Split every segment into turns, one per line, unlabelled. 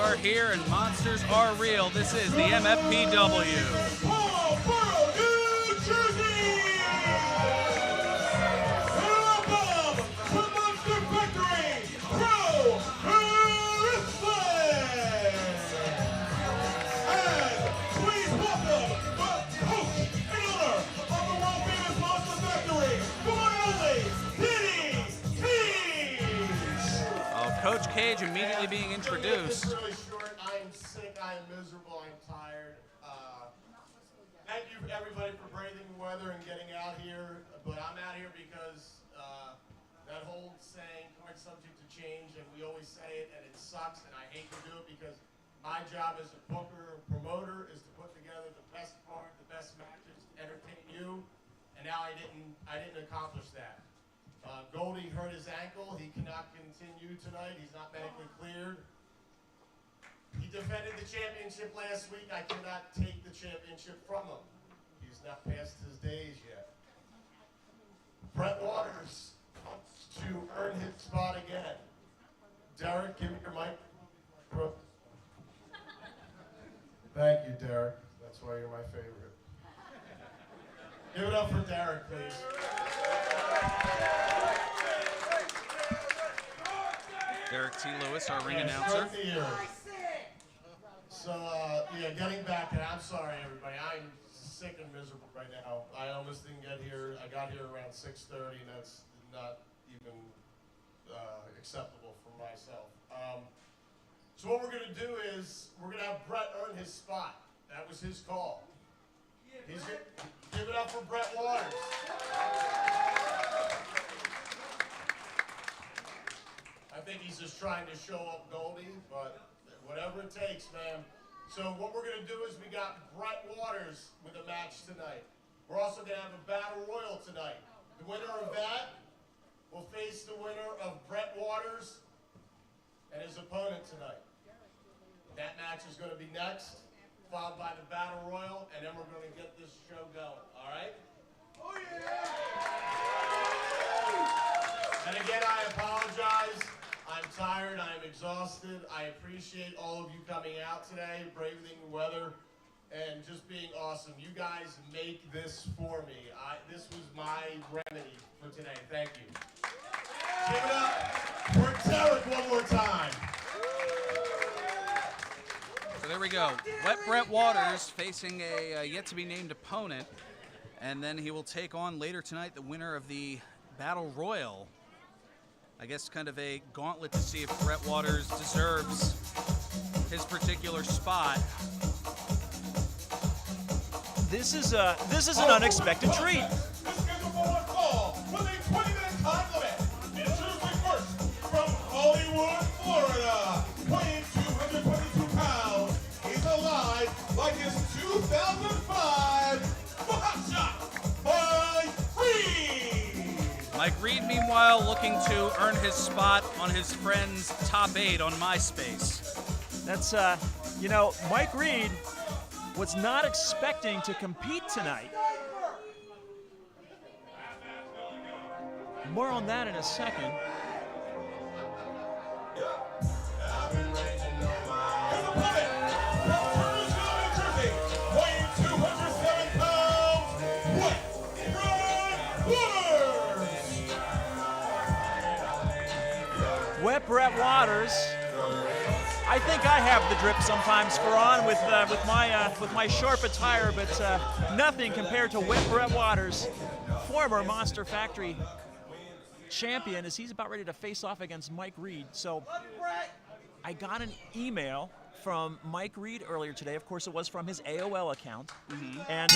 are here and monsters are real. This is the MFPW.
Paulboro, New Jersey! Welcome to Monster Factory Pro Wrestling! And please welcome the coach and owner of the world famous Monster Factory, the one and only Kenny Cage!
Oh, Coach Cage immediately being introduced.
It's really short. I'm sick. I'm miserable. I'm tired. Thank you everybody for braving the weather and getting out here. But I'm out here because that whole saying, "Card subject to change," and we always say it, and it sucks, and I hate to do it because my job as a booker and promoter is to put together the best card, the best matches, entertain you, and now I didn't accomplish that. Goldie hurt his ankle. He cannot continue tonight. He's not medically cleared. He defended the championship last week. I cannot take the championship from him. He's not past his days yet. Brett Waters wants to earn his spot again. Derek, give me your mic. Thank you, Derek. That's why you're my favorite. Give it up for Derek, please.
Derek T. Lewis, our ring announcer.
So, yeah, getting back to, I'm sorry, everybody. I'm sick and miserable right now. I almost didn't get here. I got here around 6:30, and that's not even acceptable for myself. So what we're going to do is we're going to have Brett earn his spot. That was his call. He's gonna, give it up for Brett Waters. I think he's just trying to show up Goldie, but whatever it takes, man. So what we're going to do is we got Brett Waters with a match tonight. We're also going to have a battle royal tonight. The winner of that will face the winner of Brett Waters and his opponent tonight. That match is going to be next, followed by the battle royal, and then we're going to get this show going. All right? Oh yeah! And again, I apologize. I'm tired, I'm exhausted. I appreciate all of you coming out today, braving the weather, and just being awesome. You guys make this for me. This was my remedy for today. Thank you. Give it up for Derek one more time.
So there we go. Wet Brett Waters facing a yet-to-be-named opponent, and then he will take on later tonight the winner of the Battle Royal. I guess kind of a gauntlet to see if Brett Waters deserves his particular spot.
This is an unexpected treat.
This is a one call with a 20-minute time limit. Introducing first from Hollywood, Florida, weighing 222 pounds. He's alive like his 2005 Hot Shot by Reed.
Mike Reed, meanwhile, looking to earn his spot on his friend's top 8 on MySpace.
That's, you know, Mike Reed was not expecting to compete tonight. More on that in a second. Wet Brett Waters. I think I have the drip sometimes, Faran, with my sharp attire, but nothing compared to Wet Brett Waters, former Monster Factory champion, as he's about ready to face off against Mike Reed. So I got an email from Mike Reed earlier today. Of course, it was from his AOL account, and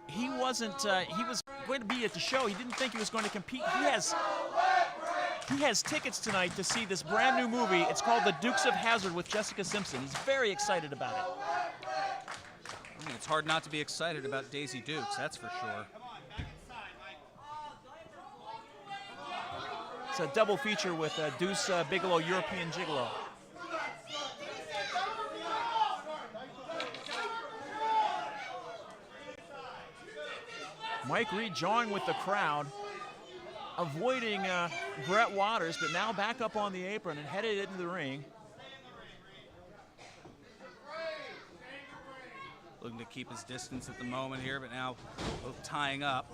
he wasn't. He was going to be at the show. He didn't think he was going to compete. He has tickets tonight to see this brand new movie. It's called The Dukes of Hazzard with Jessica Simpson. He's very excited about it.
I mean, it's hard not to be excited about Daisy Dukes, that's for sure.
It's a double feature with Deuce Bigelow, European Gigolo. Mike Reed jawing with the crowd, avoiding Brett Waters, but now back up on the apron and headed into the ring.
looking to keep his distance at the moment here, but now both tying up.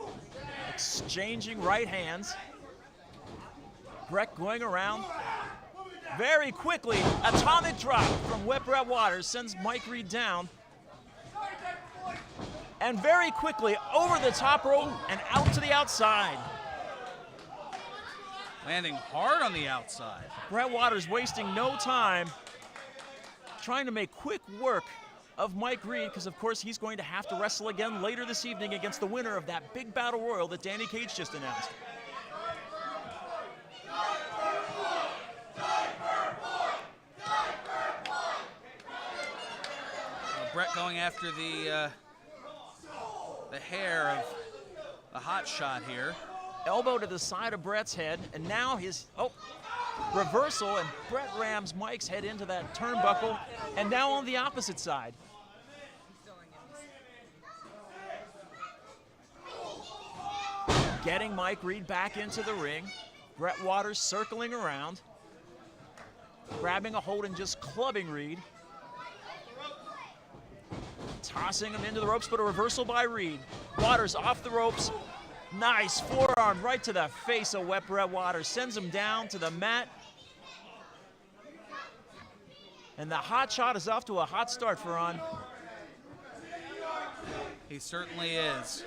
Exchanging right hands. Brett going around very quickly. Atomic drop from Wet Brett Waters sends Mike Reed down. And very quickly over the top rope and out to the outside.
Landing hard on the outside.
Brett Waters wasting no time trying to make quick work of Mike Reed, because of course he's going to have to wrestle again later this evening against the winner of that big battle royal that Danny Cage just announced.
Brett going after the hair of the hot shot here.
Elbow to the side of Brett's head, and now his reversal, and Brett rams Mike's head into that turnbuckle, and now on the opposite side. Getting Mike Reed back into the ring. Brett Waters circling around, grabbing a hold and just clubbing Reed. Tossing him into the ropes, but a reversal by Reed. Waters off the ropes. Nice forearm right to the face of Wet Brett Waters. Sends him down to the mat. And the hot shot is off to a hot start for Ron.
He certainly is.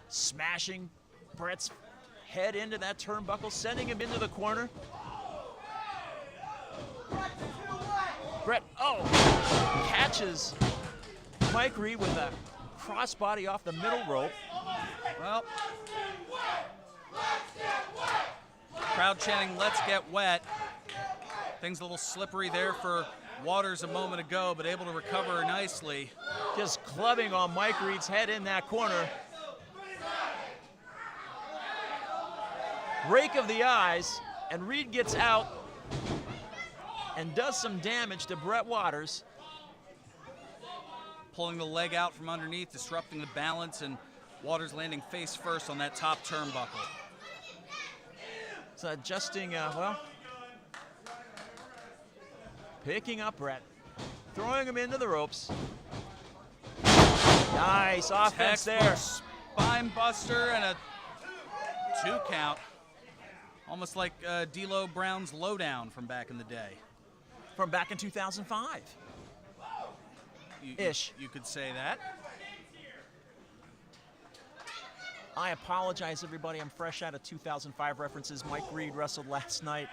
Smashing Brett's head into that turnbuckle, sending him into the corner. Brett, catches Mike Reed with a crossbody off the middle rope.
Well, crowd chanting, "Let's get wet." Things a little slippery there for Waters a moment ago, but able to recover nicely.
Just clubbing on Mike Reed's head in that corner. Rake of the eyes, and Reed gets out and does some damage to Brett Waters.
Pulling the leg out from underneath, disrupting the balance, and Waters landing face first on that top turnbuckle.
So adjusting, picking up Brett, throwing him into the ropes. Nice offense there.
Spine buster and a 2 count. Almost like D'Lo Brown's lowdown from back in the day.
From back in 2005. Ish.
You could say that.
I apologize, everybody. I'm fresh out of 2005 references. Mike Reed wrestled last night,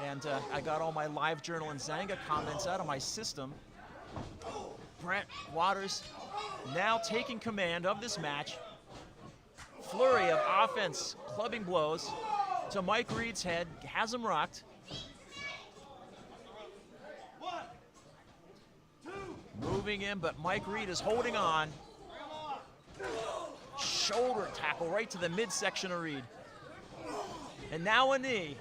and I got all my live journal and Zanga comments out of my system. Brett Waters now taking command of this match. Flurry of offense, clubbing blows to Mike Reed's head, has him rocked. Moving in, but Mike Reed is holding on. Shoulder tackle right to the midsection of Reed. And now a knee.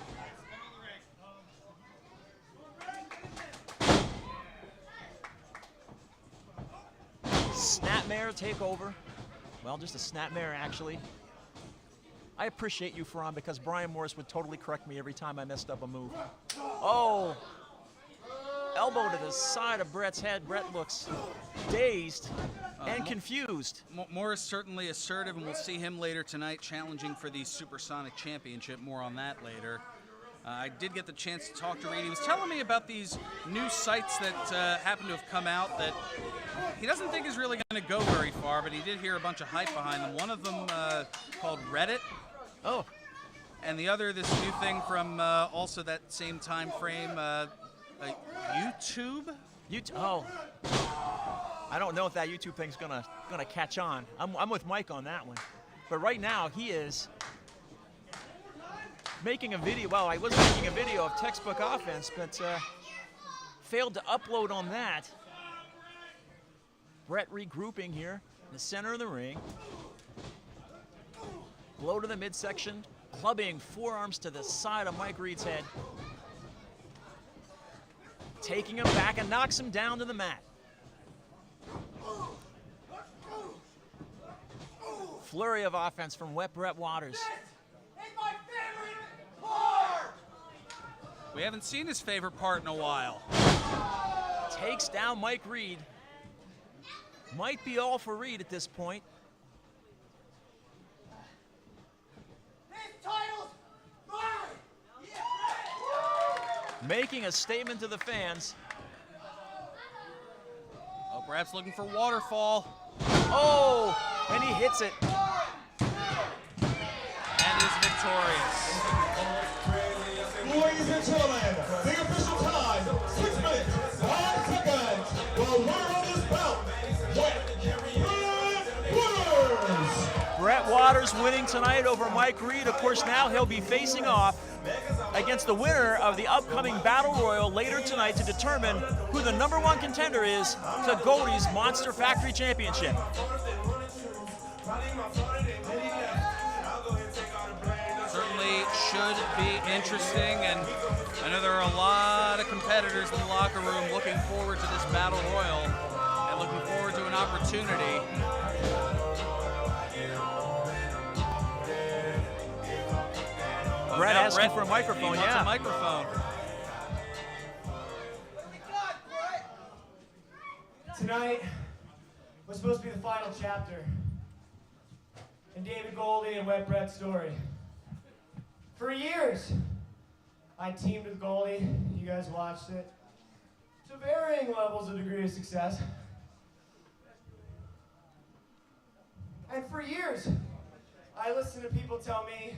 Snapmare takeover. Well, just a snapmare, actually. I appreciate you, Ferran, because Brian Morris would totally correct me every time I messed up a move. Oh! Elbow to the side of Brett's head. Brett looks dazed and confused.
Morris certainly assertive, and we'll see him later tonight challenging for the Supersonic Championship. More on that later. I did get the chance to talk to Reed. He was telling me about these new sites that happen to have come out that he doesn't think is really going to go very far, but he did hear a bunch of hype behind them. One of them called Reddit.
Oh.
And the other, this new thing from also that same time frame, YouTube?
Oh. I don't know if that YouTube thing's gonna catch on. I'm with Mike on that one. But right now he is making a video. Well, I was making a video of textbook offense, but failed to upload on that. Brett regrouping here in the center of the ring. Blow to the midsection, clubbing forearms to the side of Mike Reed's head. Taking him back and knocks him down to the mat. Flurry of offense from Wet Brett Waters.
We haven't seen his favorite part in a while.
takes down Mike Reed. Might be all for Reed at this point. Making a statement to the fans.
Oh, Brad's looking for waterfall.
Oh, and he hits it.
And is victorious.
Ladies and gentlemen, the official time, 6 minutes, 5 seconds. The winner of this bout, Brett Waters.
Brett Waters winning tonight over Mike Reed. Of course, now he'll be facing off against the winner of the upcoming Battle Royal later tonight to determine who the #1 contender is to Goldie's Monster Factory Championship.
Certainly should be interesting, and I know there are a lot of competitors in the locker room looking forward to this Battle Royal and looking forward to an opportunity.
Brett
Now
asking for a microphone,
he wants
yeah.
a microphone.
Tonight was supposed to be the final chapter in David Goldie and Wet Brett's story. For years, I teamed with Goldie. You guys watched it. To varying levels of degree of success. And for years, I listened to people tell me,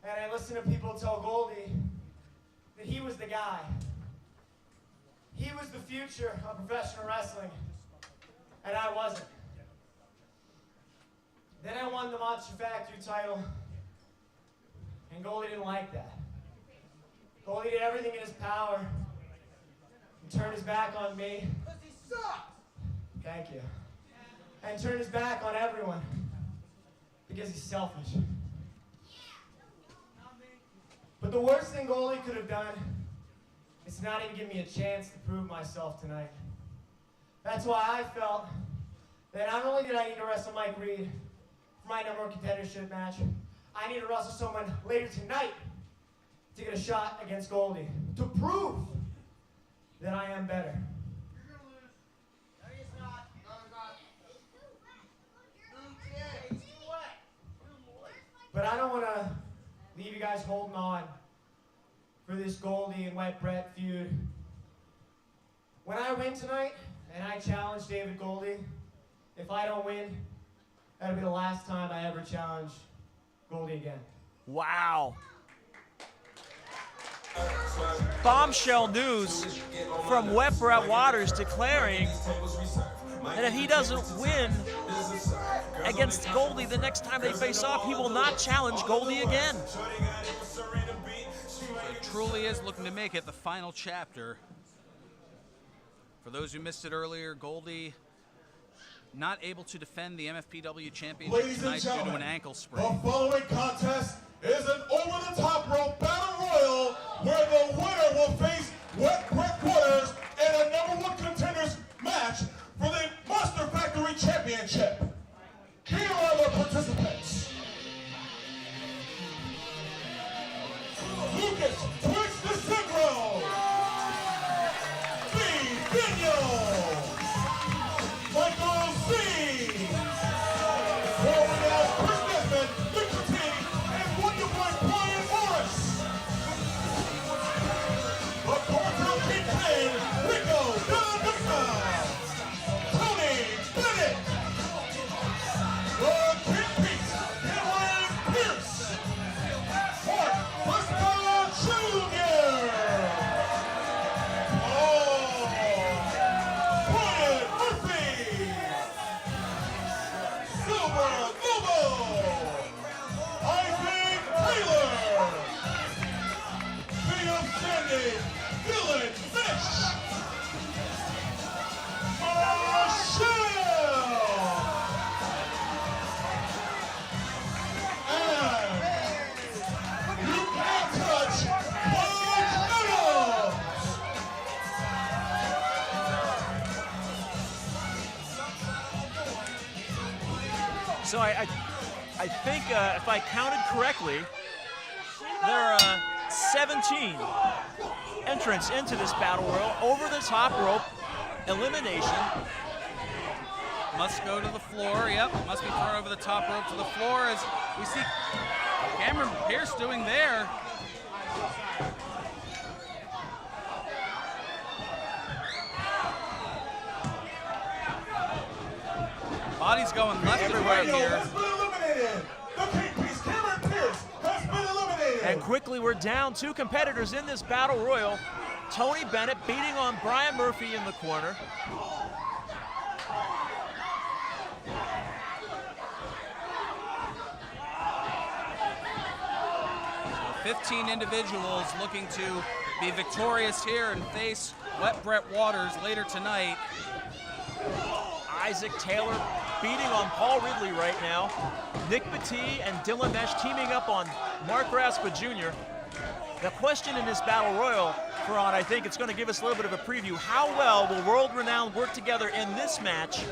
and I listened to people tell Goldie that he was the guy. He was the future of professional wrestling, and I wasn't. Then I won the Monster Factory title, and Goldie didn't like that. Goldie did everything in his power and turned his back on me. Because he sucked! Thank you. And turned his back on everyone because he's selfish. But the worst thing Goldie could have done is to not even give me a chance to prove myself tonight. That's why I felt that not only did I need to wrestle Mike Reed for my #1 contendership match, I need to wrestle someone later tonight to get a shot against Goldie, to prove that I am better. You're gonna lose. No, he's not. No, he's not. But I don't want to leave you guys holding on for this Goldie and Wet Brett feud. When I win tonight, and I challenge David Goldie, if I don't win, that'll be the last time I ever challenge Goldie again.
Wow. Bombshell news from Wet Brett Waters declaring that if he doesn't win against Goldie the next time they face off, he will not challenge Goldie again.
So it truly is looking to make it the final chapter. For those who missed it earlier, Goldie not able to defend the MFPW championship
Ladies and
tonight due to
gentlemen,
an ankle
the
sprain.
following contest is an over-the-top rope battle royal where the winner will face Wet Brett Waters in a #1 contenders match for the Monster Factory Championship. Here are the participants. Lucas Twitch DeSigro. Steve Vigno. Michael C. Forward as Chris Desmond, Victor T, and Wonder Boy Brian Morris. The Cartel Kingpin, Rico Don Vista. Tony Bennett. The King Pete, Cameron Pierce. Mark Fresco Jr. Brian Murphy. Silver Lobo. Isaac Taylor. The outstanding Dylan Fish. Michelle. And you can't touch Mike Adams.
So I think if I counted correctly, there are 17 entrants into this battle royal over the top rope elimination.
Must go to the floor. Yep, must be thrown over the top rope to the floor, as we see Cameron Pierce doing there. Body's going left and right here.
And quickly we're down 2 competitors in this battle royal. Tony Bennett beating on Brian Murphy in the corner.
15 individuals looking to be victorious here and face Wet Brett Waters later tonight.
Isaac Taylor beating on Paul Ridley right now. Nick Petit and Dylan Mesh teaming up on Mark Raspa Jr. The question in this battle royal, Feron, I think it's going to give us a little bit of a preview. How well will World Renowned work together in this match?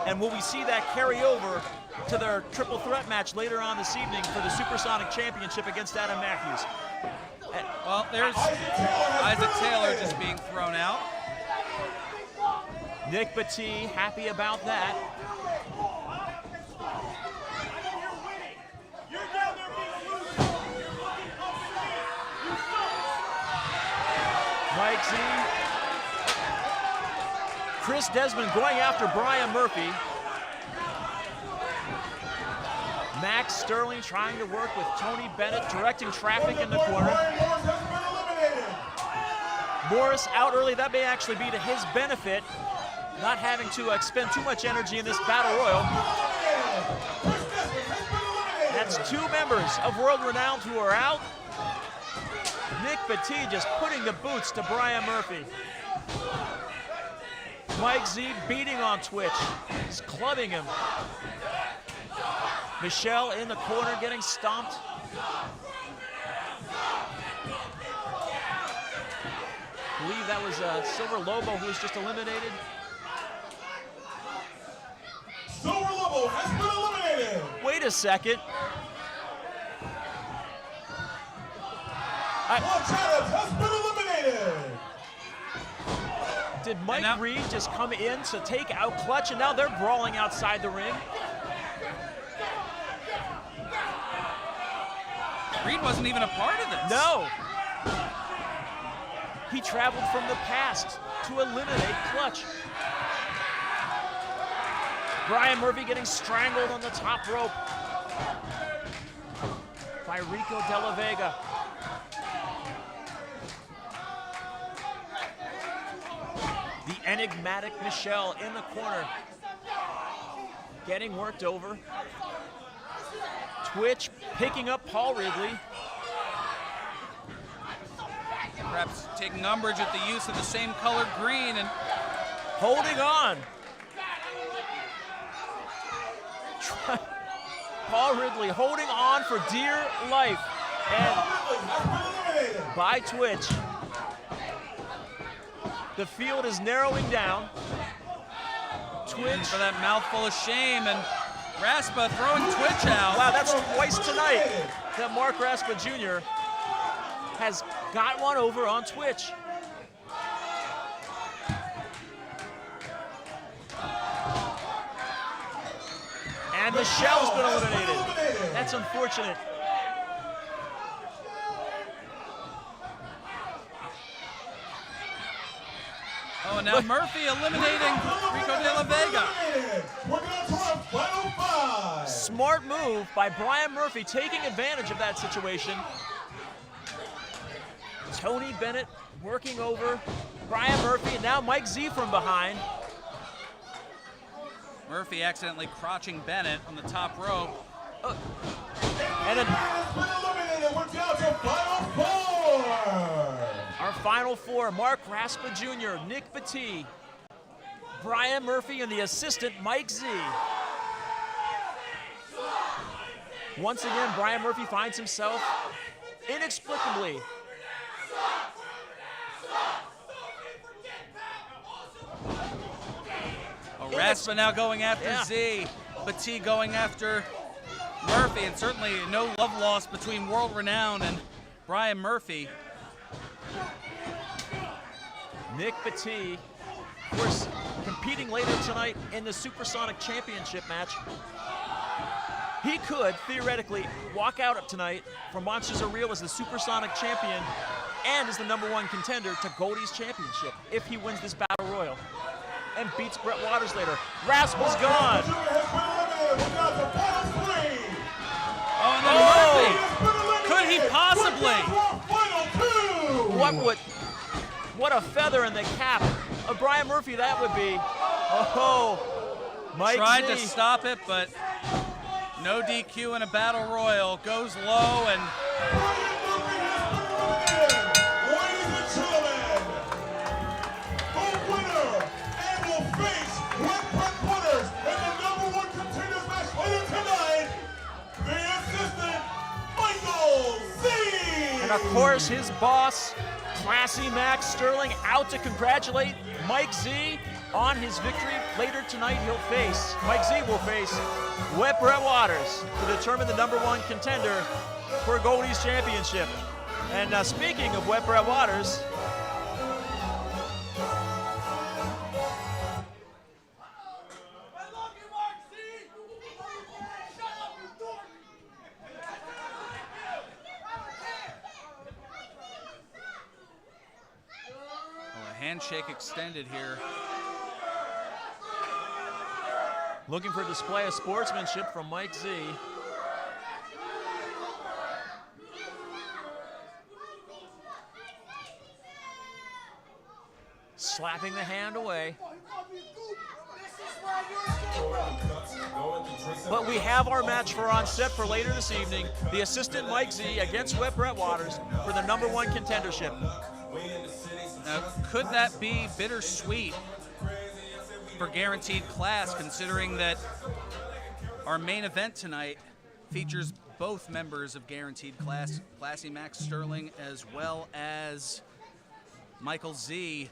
And will we see that carry over to their triple threat match later on this evening for the Supersonic Championship against Adam Matthews?
Well, there's Isaac Taylor just being thrown out.
Nick Petit happy about that. Mike Z. Chris Desmond going after Brian Murphy. Max Sterling trying to work with Tony Bennett, directing traffic in the corner. Morris out early. That may actually be to his benefit, not having to expend too much energy in this battle royal. That's 2 members of World Renowned who are out. Nick Petit just putting the boots to Brian Murphy. Mike Z beating on Twitch. He's clubbing him. Michelle in the corner getting stomped. I believe that was Silver Lobo who was just eliminated.
Silver Lobo has been eliminated.
Wait a second.
Montana has been eliminated.
Did Mike Reed just come in to take out Clutch, and now they're brawling outside the ring?
Reed wasn't even a part of this.
No. He traveled from the past to eliminate Clutch. Brian Murphy getting strangled on the top rope by Rico De La Vega. The enigmatic Michelle in the corner, getting worked over. Twitch picking up Paul Ridley.
Perhaps taking umbrage at the use of the same colored green and
holding on. Paul Ridley holding on for dear life. And by Twitch. The field is narrowing down. Twitch
for that mouthful of shame, and Raspa throwing Twitch out.
Wow, that's twice tonight that Mark Raspa Jr. has got one over on Twitch. And Michelle's been eliminated. That's unfortunate.
Oh, and now Murphy eliminating Rico De La Vega.
Smart move by Brian Murphy, taking advantage of that situation. Tony Bennett working over Brian Murphy, and now Mike Z from behind.
Murphy accidentally crotching Bennett on the top rope.
And our final 4, Mark Raspa Jr., Nick Petit, Brian Murphy, and the assistant, Mike Z. Once again, Brian Murphy finds himself inexplicably
Raspa now going after Z, Petit going after Murphy, and certainly no love lost between World Renowned and Brian Murphy.
Nick Petit, of course, competing later tonight in the Supersonic Championship match. He could theoretically walk out of tonight from Monsters Are Real as the Supersonic Champion and as the #1 contender to Goldie's Championship if he wins this Battle Royal and beats Brett Waters later. Rascal's gone.
Oh, and then Murphy. Could he possibly?
What a feather in the cap of Brian Murphy that would be. Oh, Mike
Tried
Z.
to stop it, but no DQ in a Battle Royal. Goes low and
Ladies and gentlemen, the winner and will face Wet Brett Waters in the #1 contenders match later tonight, the assistant Michael Z.
And of course, his boss, Classy Max Sterling, out to congratulate Mike Z on his victory. Later tonight, Mike Z will face Wet Brett Waters to determine the #1 contender for Goldie's Championship. And speaking of Wet Brett Waters,
a handshake extended here.
looking for a display of sportsmanship from Mike Z. Slapping the hand away. But we have our match on set for later this evening. The assistant Mike Z against Wet Brett Waters for the #1 contendership.
Now, could that be bittersweet for Guaranteed Class, considering that our main event tonight features both members of Guaranteed Class, Classy Max Sterling as well as Michael Z,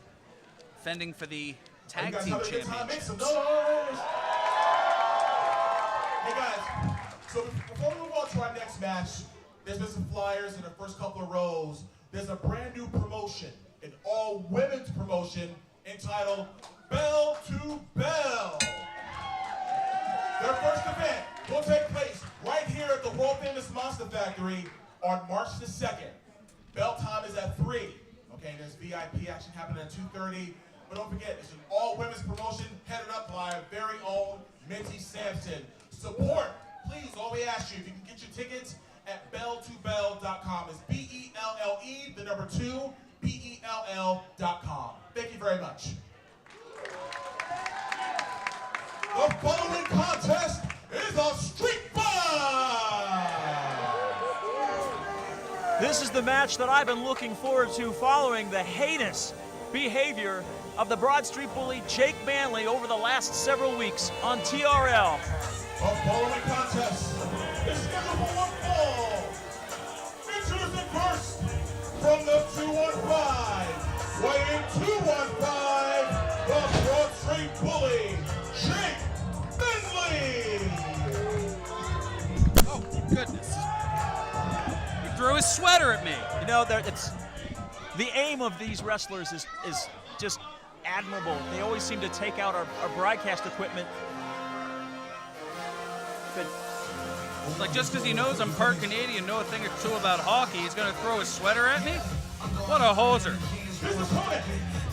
fending for the tag team championship.
Hey guys, so before we move on to our next match, there's been some flyers in the first couple of rows. There's a brand new promotion, an all-women's promotion entitled Bell to Bell. Their first event will take place right here at the world-famous Monster Factory on March the 2nd. Bell time is at 3. Okay, there's VIP action happening at 2:30. But don't forget, it's an all-women's promotion headed up by our very own Minty Sampson. Support, please, all we ask you, if you can get your tickets at bell2bell.com. It's B-E-L-L-E, the number 2, B-E-L-L.com. Thank you very much. The following contest is a street fight!
This is the match that I've been looking forward to following the heinous behavior of the Broad Street Bully Jake Manley over the last several weeks on TRL.
The following contest is scheduled for one fall. Introducing first from the 215, weighing 215, the Broad Street Bully, Jake Manley.
Oh, goodness. He threw his sweater at me.
You know, it's the aim of these wrestlers is just admirable. They always seem to take out our broadcast equipment. But
Like, just because he knows I'm part Canadian, know a thing or two about hockey, he's going to throw his sweater at me? What a hoser.
This is coming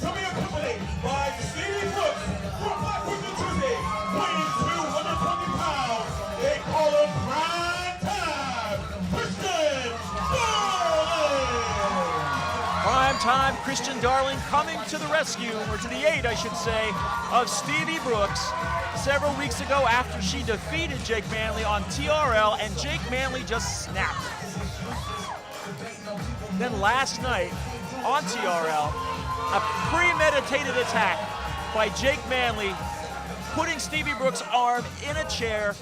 to be accompanied by Stevie Brooks from Blackwood, New Jersey, weighing 220 pounds. They call him Prime Time, Christian Darling.
Primetime Christian Darling coming to the rescue, or to the aid, I should say, of Stevie Brooks several weeks ago after she defeated Jake Manley on TRL, and Jake Manley just snapped. Then last night on TRL, a premeditated attack by Jake Manley, putting Stevie Brooks' arm in a chair.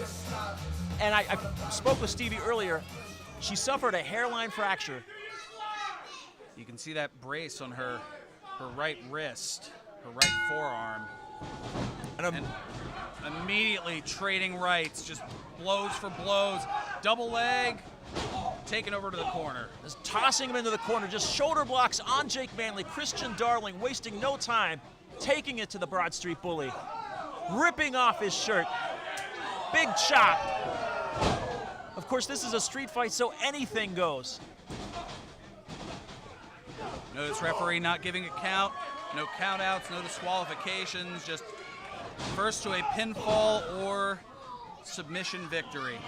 And I spoke with Stevie earlier. She suffered a hairline fracture.
You can see that brace on her right wrist, her right forearm. And immediately trading rights, just blows for blows. Double leg, taken over to the corner.
Just tossing him into the corner, just shoulder blocks on Jake Manley. Christian Darling wasting no time taking it to the Broad Street Bully, ripping off his shirt. Big chop. Of course, this is a street fight, so anything goes.
Notice referee not giving a count. No countouts, no disqualifications. Just first to a pinfall or submission victory.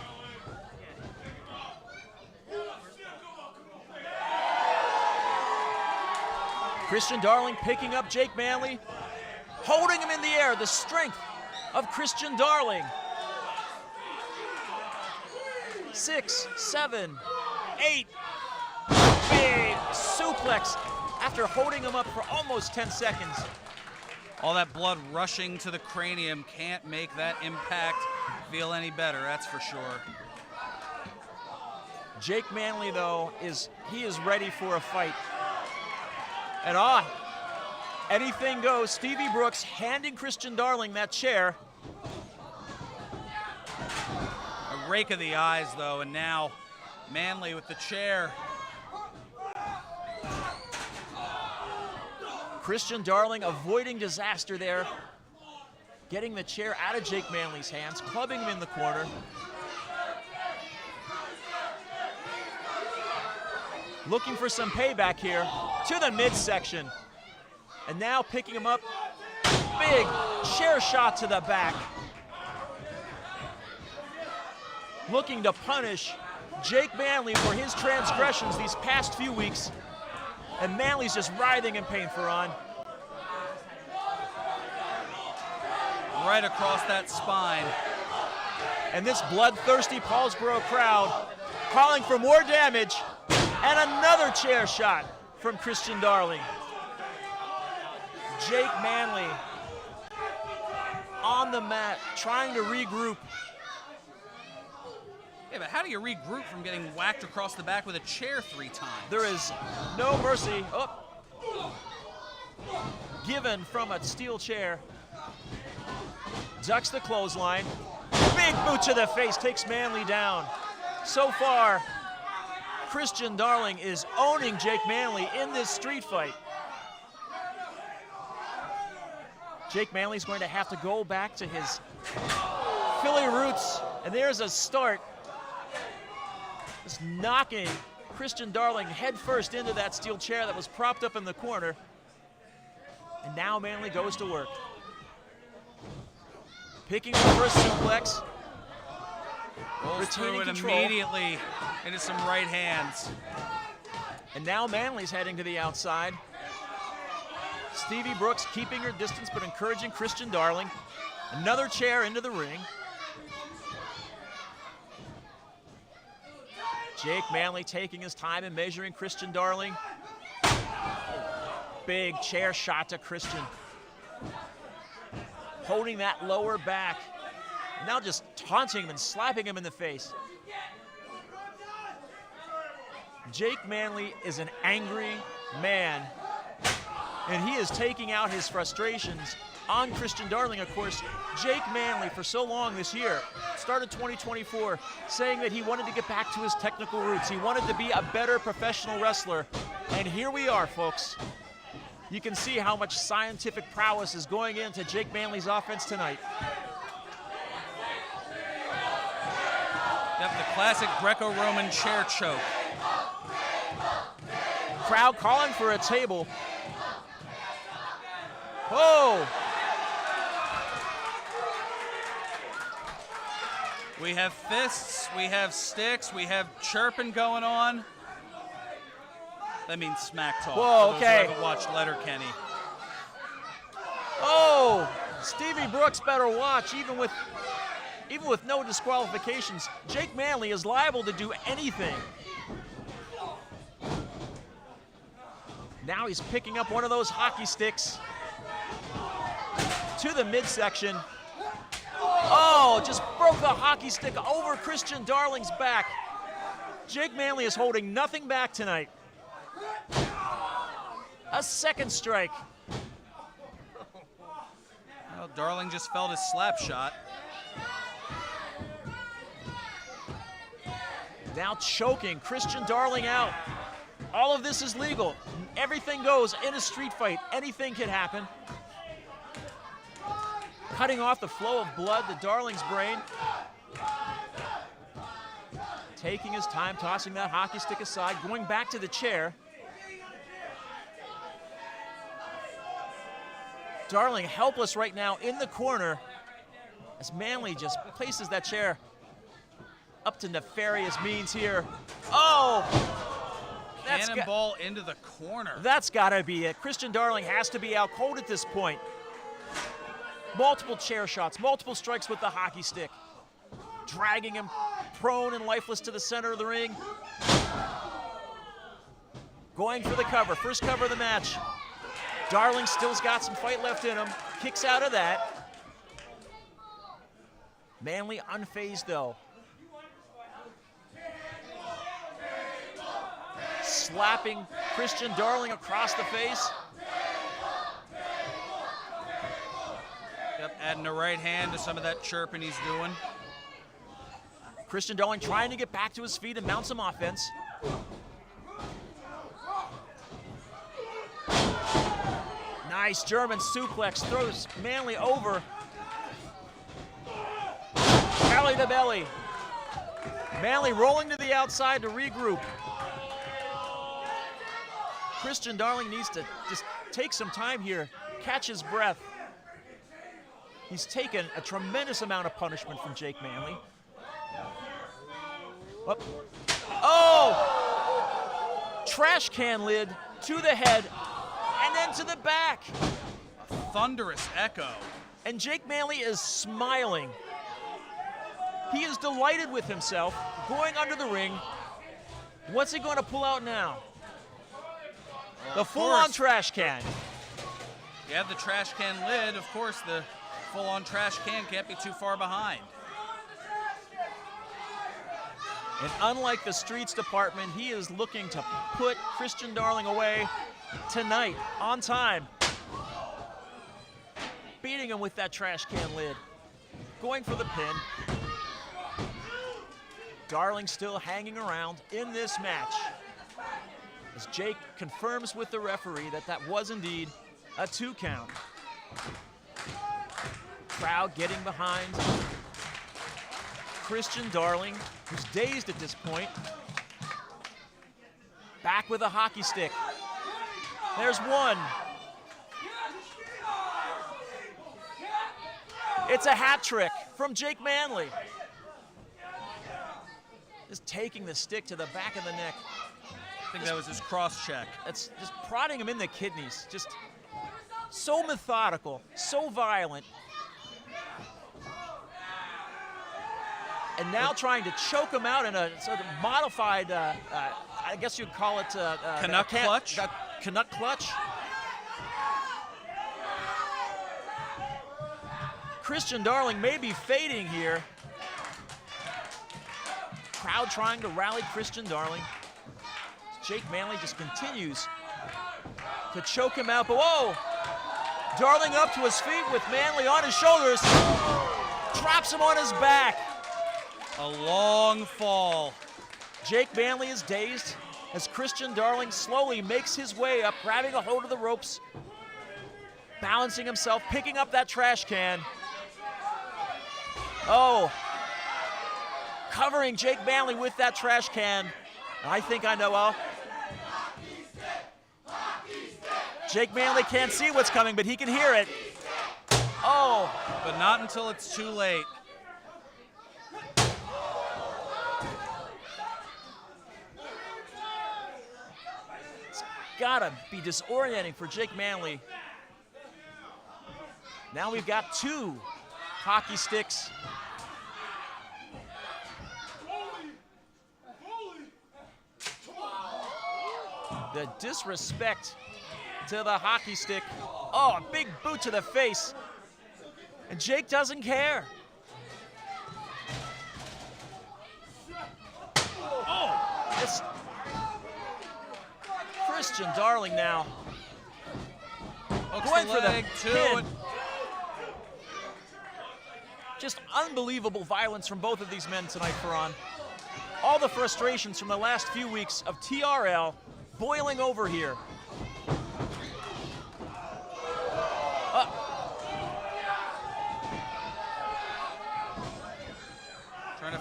Christian Darling picking up Jake Manley, holding him in the air. The strength of Christian Darling. 6, 7, 8. Big suplex after holding him up for almost 10 seconds.
All that blood rushing to the cranium can't make that impact feel any better, that's for sure.
Jake Manley, though, is ready for a fight. And anything goes. Stevie Brooks handing Christian Darling that chair.
A rake of the eyes, though, and now Manley with the chair.
Christian Darling avoiding disaster there, getting the chair out of Jake Manley's hands, clubbing him in the corner. Looking for some payback here to the midsection. And now picking him up, big chair shot to the back. Looking to punish Jake Manley for his transgressions these past few weeks. And Manley's just writhing in pain, Ferran.
Right across that spine.
And this bloodthirsty Paulsboro crowd calling for more damage. And another chair shot from Christian Darling. Jake Manley on the mat, trying to regroup.
Yeah, but how do you regroup from getting whacked across the back with a chair 3 times?
There is no mercy. Given from a steel chair. Ducks the clothesline. Big boot to the face, takes Manley down. So far, Christian Darling is owning Jake Manley in this street fight. Jake Manley's going to have to go back to his Philly roots. And there's a start. Just knocking Christian Darling headfirst into that steel chair that was propped up in the corner. And now Manley goes to work. Picking up for a suplex.
Rolls through it
control.
immediately into some right hands.
And now Manley's heading to the outside. Stevie Brooks keeping her distance but encouraging Christian Darling. Another chair into the ring. Jake Manley taking his time and measuring Christian Darling. Big chair shot to Christian. Holding that lower back. Now just taunting him and slapping him in the face. Jake Manley is an angry man. And he is taking out his frustrations on Christian Darling. Of course, Jake Manley for so long this year, started 2024, saying that he wanted to get back to his technical roots. He wanted to be a better professional wrestler. And here we are, folks. You can see how much scientific prowess is going into Jake Manley's offense tonight.
Yep, the classic Greco-Roman chair choke.
Crowd calling for a table. Oh!
We have fists, we have sticks, we have chirping going on. That means smack talk.
Whoa,
for those
okay.
who haven't watched Letterkenny.
Oh! Stevie Brooks better watch, even with no disqualifications. Jake Manley is liable to do anything. Now he's picking up one of those hockey sticks to the midsection. Oh, just broke the hockey stick over Christian Darling's back. Jake Manley is holding nothing back tonight. A second strike.
Well, Darling just felt his slap shot.
Now choking Christian Darling out. All of this is legal. Everything goes in a street fight. Anything can happen. cutting off the flow of blood to Darling's brain. Taking his time, tossing that hockey stick aside, going back to the chair. Darling helpless right now in the corner as Manley just places that chair up to nefarious means here. Oh!
Cannonball into the corner.
That's gotta be it. Christian Darling has to be out cold at this point. Multiple chair shots, multiple strikes with the hockey stick. Dragging him prone and lifeless to the center of the ring. Going for the cover, first cover of the match. Darling still's got some fight left in him. Kicks out of that. Manley unfazed though. Slapping Christian Darling across the face.
Yep, adding a right hand to some of that chirping he's doing.
Christian Darling trying to get back to his feet and mount some offense. Nice German suplex, throws Manley over. Belly to belly. Manley rolling to the outside to regroup. Christian Darling needs to just take some time here, catch his breath. He's taken a tremendous amount of punishment from Jake Manley. Oh! Trash can lid to the head and then to the back.
A thunderous echo.
And Jake Manley is smiling. He is delighted with himself, going under the ring. What's he going to pull out now? The full-on trash can.
You have the trash can lid. Of course, the full-on trash can can't be too far behind.
And unlike the streets department, he is looking to put Christian Darling away tonight, on time. Beating him with that trash can lid. Going for the pin. Darling still hanging around in this match. As Jake confirms with the referee that that was indeed a 2 count. Crowd getting behind Christian Darling, who's dazed at this point. Back with a hockey stick. There's one. It's a hat trick from Jake Manley. Just taking the stick to the back of the neck.
I think that was his cross check.
That's just prodding him in the kidneys. Just so methodical, so violent. And now trying to choke him out in a sort of modified, I guess you'd call it
Canuck clutch?
Canuck clutch. Christian Darling may be fading here. Crowd trying to rally Christian Darling. Jake Manley just continues to choke him out, but whoa! Darling up to his feet with Manley on his shoulders. Drops him on his back.
A long fall.
Jake Manley is dazed as Christian Darling slowly makes his way up, grabbing a hold of the ropes, balancing himself, picking up that trash can. Oh, covering Jake Manley with that trash can. I think I know all. Jake Manley can't see what's coming, but he can hear it. Oh.
But not until it's too late.
It's gotta be disorienting for Jake Manley. Now we've got 2 hockey sticks. The disrespect to the hockey stick. Oh, a big boot to the face. And Jake doesn't care. Oh, it's Christian Darling now.
Hooks
Going
the
for the
leg,
pin.
two.
Just unbelievable violence from both of these men tonight, Ferran. All the frustrations from the last few weeks of TRL boiling over here.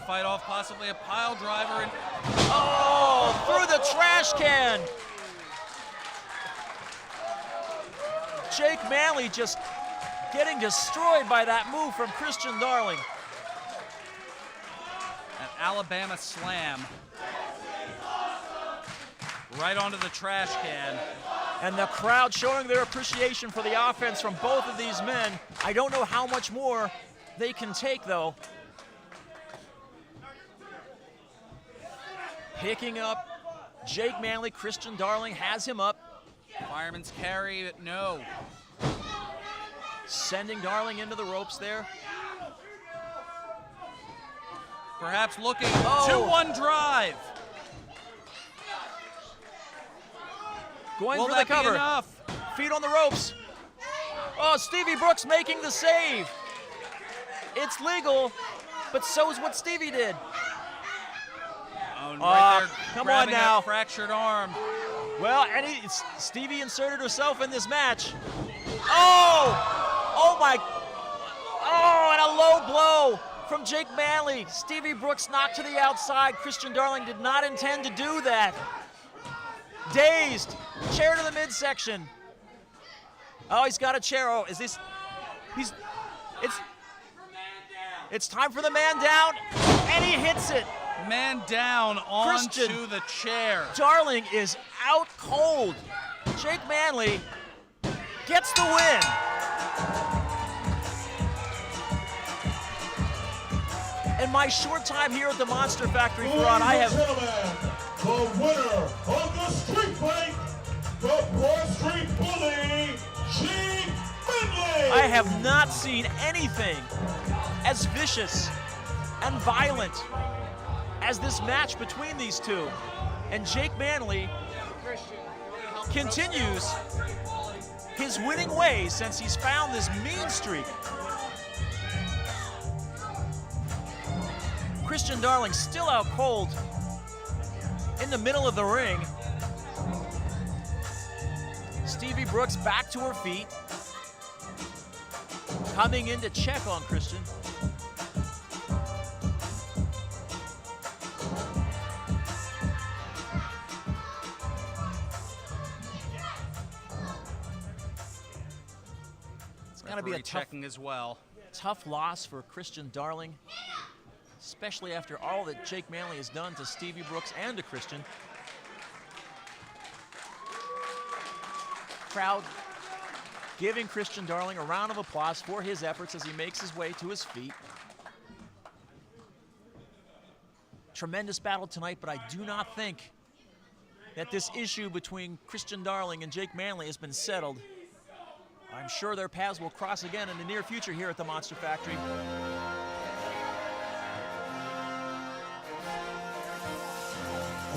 fight off possibly a pile driver. And
Oh, through the trash can. Jake Manley just getting destroyed by that move from Christian Darling.
an Alabama slam right onto the trash can.
And the crowd showing their appreciation for the offense from both of these men. I don't know how much more they can take, though. Picking up Jake Manley. Christian Darling has him up.
Fireman's carry, but no.
Sending Darling into the ropes there.
Perhaps looking.
Oh.
2-1 drive.
Going
Will
for
that
the
be
cover.
enough?
Feet on the ropes. Oh, Stevie Brooks making the save. It's legal, but so is what Stevie did.
Oh, and right there,
come on
grabbing
now.
that fractured arm.
Well, and Stevie inserted herself in this match. Oh! Oh my! Oh, and a low blow from Jake Manley. Stevie Brooks knocked to the outside. Christian Darling did not intend to do that. Dazed. Chair to the midsection. Oh, he's got a chair. Oh, is this? It's time for the man down, and he hits it.
Man down onto
Christian
the chair.
Darling is out cold. Jake Manley gets the win. In my short time here at the Monster Factory, Farad, I have
the winner of the street fight, the Broad Street Bully, Jake Manley.
I have not seen anything as vicious and violent as this match between these two. And Jake Manley continues his winning ways since he's found this mean streak. Christian Darling still out cold in the middle of the ring. Stevie Brooks back to her feet, coming in to check on Christian. It's going to be a
Referee checking as well.
tough loss for Christian Darling, especially after all that Jake Manley has done to Stevie Brooks and to Christian. Crowd giving Christian Darling a round of applause for his efforts as he makes his way to his feet. Tremendous battle tonight, but I do not think that this issue between Christian Darling and Jake Manley has been settled. I'm sure their paths will cross again in the near future here at the Monster Factory.
We're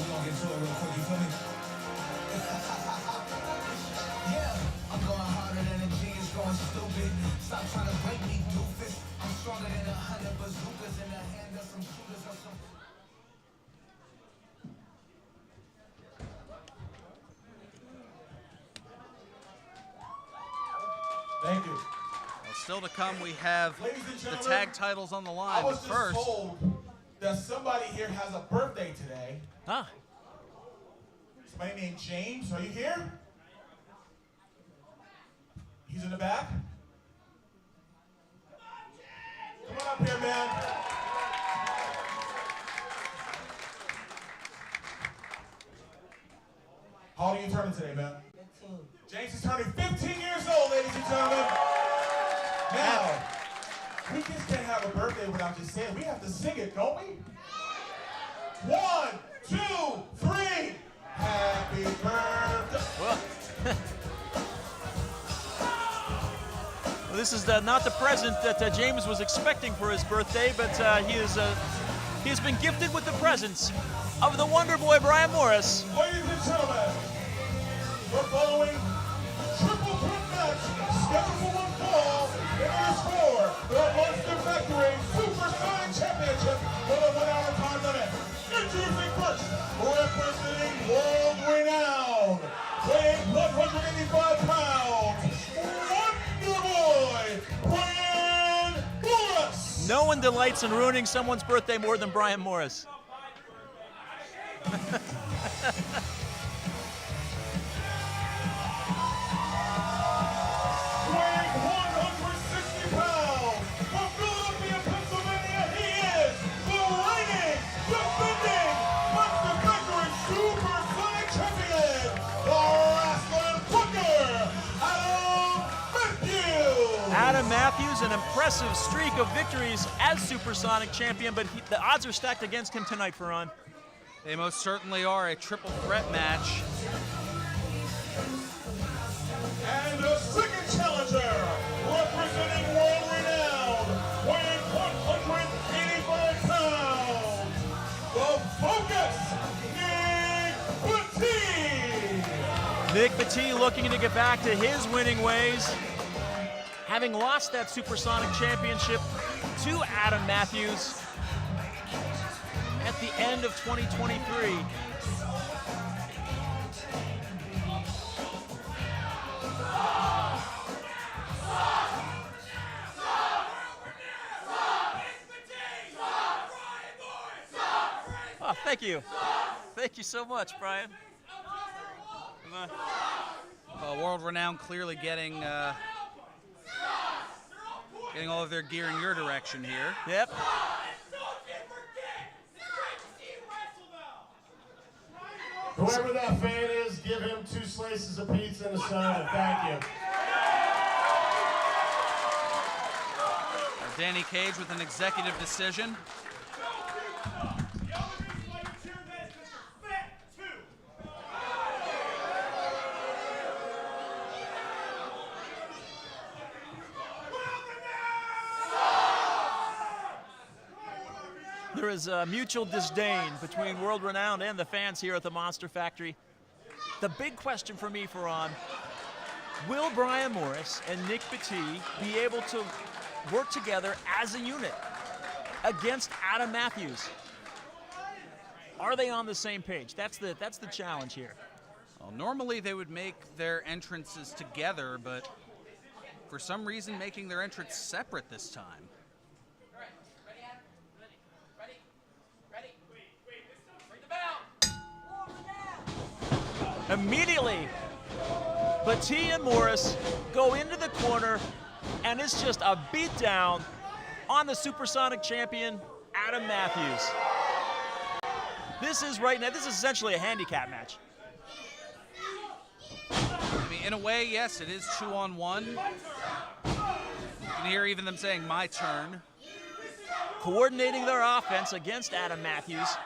gonna get to it real quick, you feel me? Yeah, I'm going harder than a genius, going stupid. Stop trying to break me, doofus. I'm stronger than 100 bazookas in the hand of some shooters or some.
Thank you.
Well, still to come, we have
Ladies and
the
gentlemen,
tag titles on the line.
I was
But
just
first,
told that somebody here has a birthday today.
Huh?
Somebody named James. Are you here? He's in the back. Come on up here, man. How old are you turning today, man?
15.
James is turning 15 years old, ladies and gentlemen. Now, we just can't have a birthday without just saying. We have to sing it, don't we? 1, 2, 3. Happy birthday.
Well, this is not the present that James was expecting for his birthday, but he has been gifted with the presence of the Wonder Boy Brian Morris.
Ladies and gentlemen, we're following triple threat match scheduled for one fall. It is for the Monster Factory Super Sonic Championship with a 1 hour time limit. Introducing first, representing world renown, weighing 185 pounds, Wonder Boy Brian Morris.
No one delights in ruining someone's birthday more than Brian Morris.
Weighing 160 pounds, from Philadelphia, Pennsylvania, he is the reigning, defending, Monster Factory Supersonic Champion, the Wrestling Booker, Adam Matthews.
Adam Matthews, an impressive streak of victories as Supersonic Champion, but the odds are stacked against him tonight, Ferran.
They most certainly are. A triple threat match.
And the second challenger, representing world renowned, weighing 185 pounds, the Focus, Nick Petit.
Nick Petit looking to get back to his winning ways, having lost that Supersonic Championship to Adam Matthews at the end of 2023. Oh, thank you. Thank you so much, Brian. Come on.
World Renowned clearly getting all of their gear in your direction here.
Yep.
Whoever that fan is, give him 2 slices of pizza and a soda. Thank you.
Danny Cage with an executive decision.
There is a mutual disdain between World Renowned and the fans here at the Monster Factory. The big question for me, Ferran, will Brian Morris and Nick Petit be able to work together as a unit against Adam Matthews? Are they on the same page? That's the challenge here.
Well, normally they would make their entrances together, but for some reason making their entrance separate this time.
Immediately, Petit and Morris go into the corner, and it's just a beatdown on the Supersonic Champion, Adam Matthews. This is essentially a handicap match.
I mean, in a way, yes, it is 2-on-1. You can hear even them saying, "My turn."
Coordinating their offense against Adam Matthews.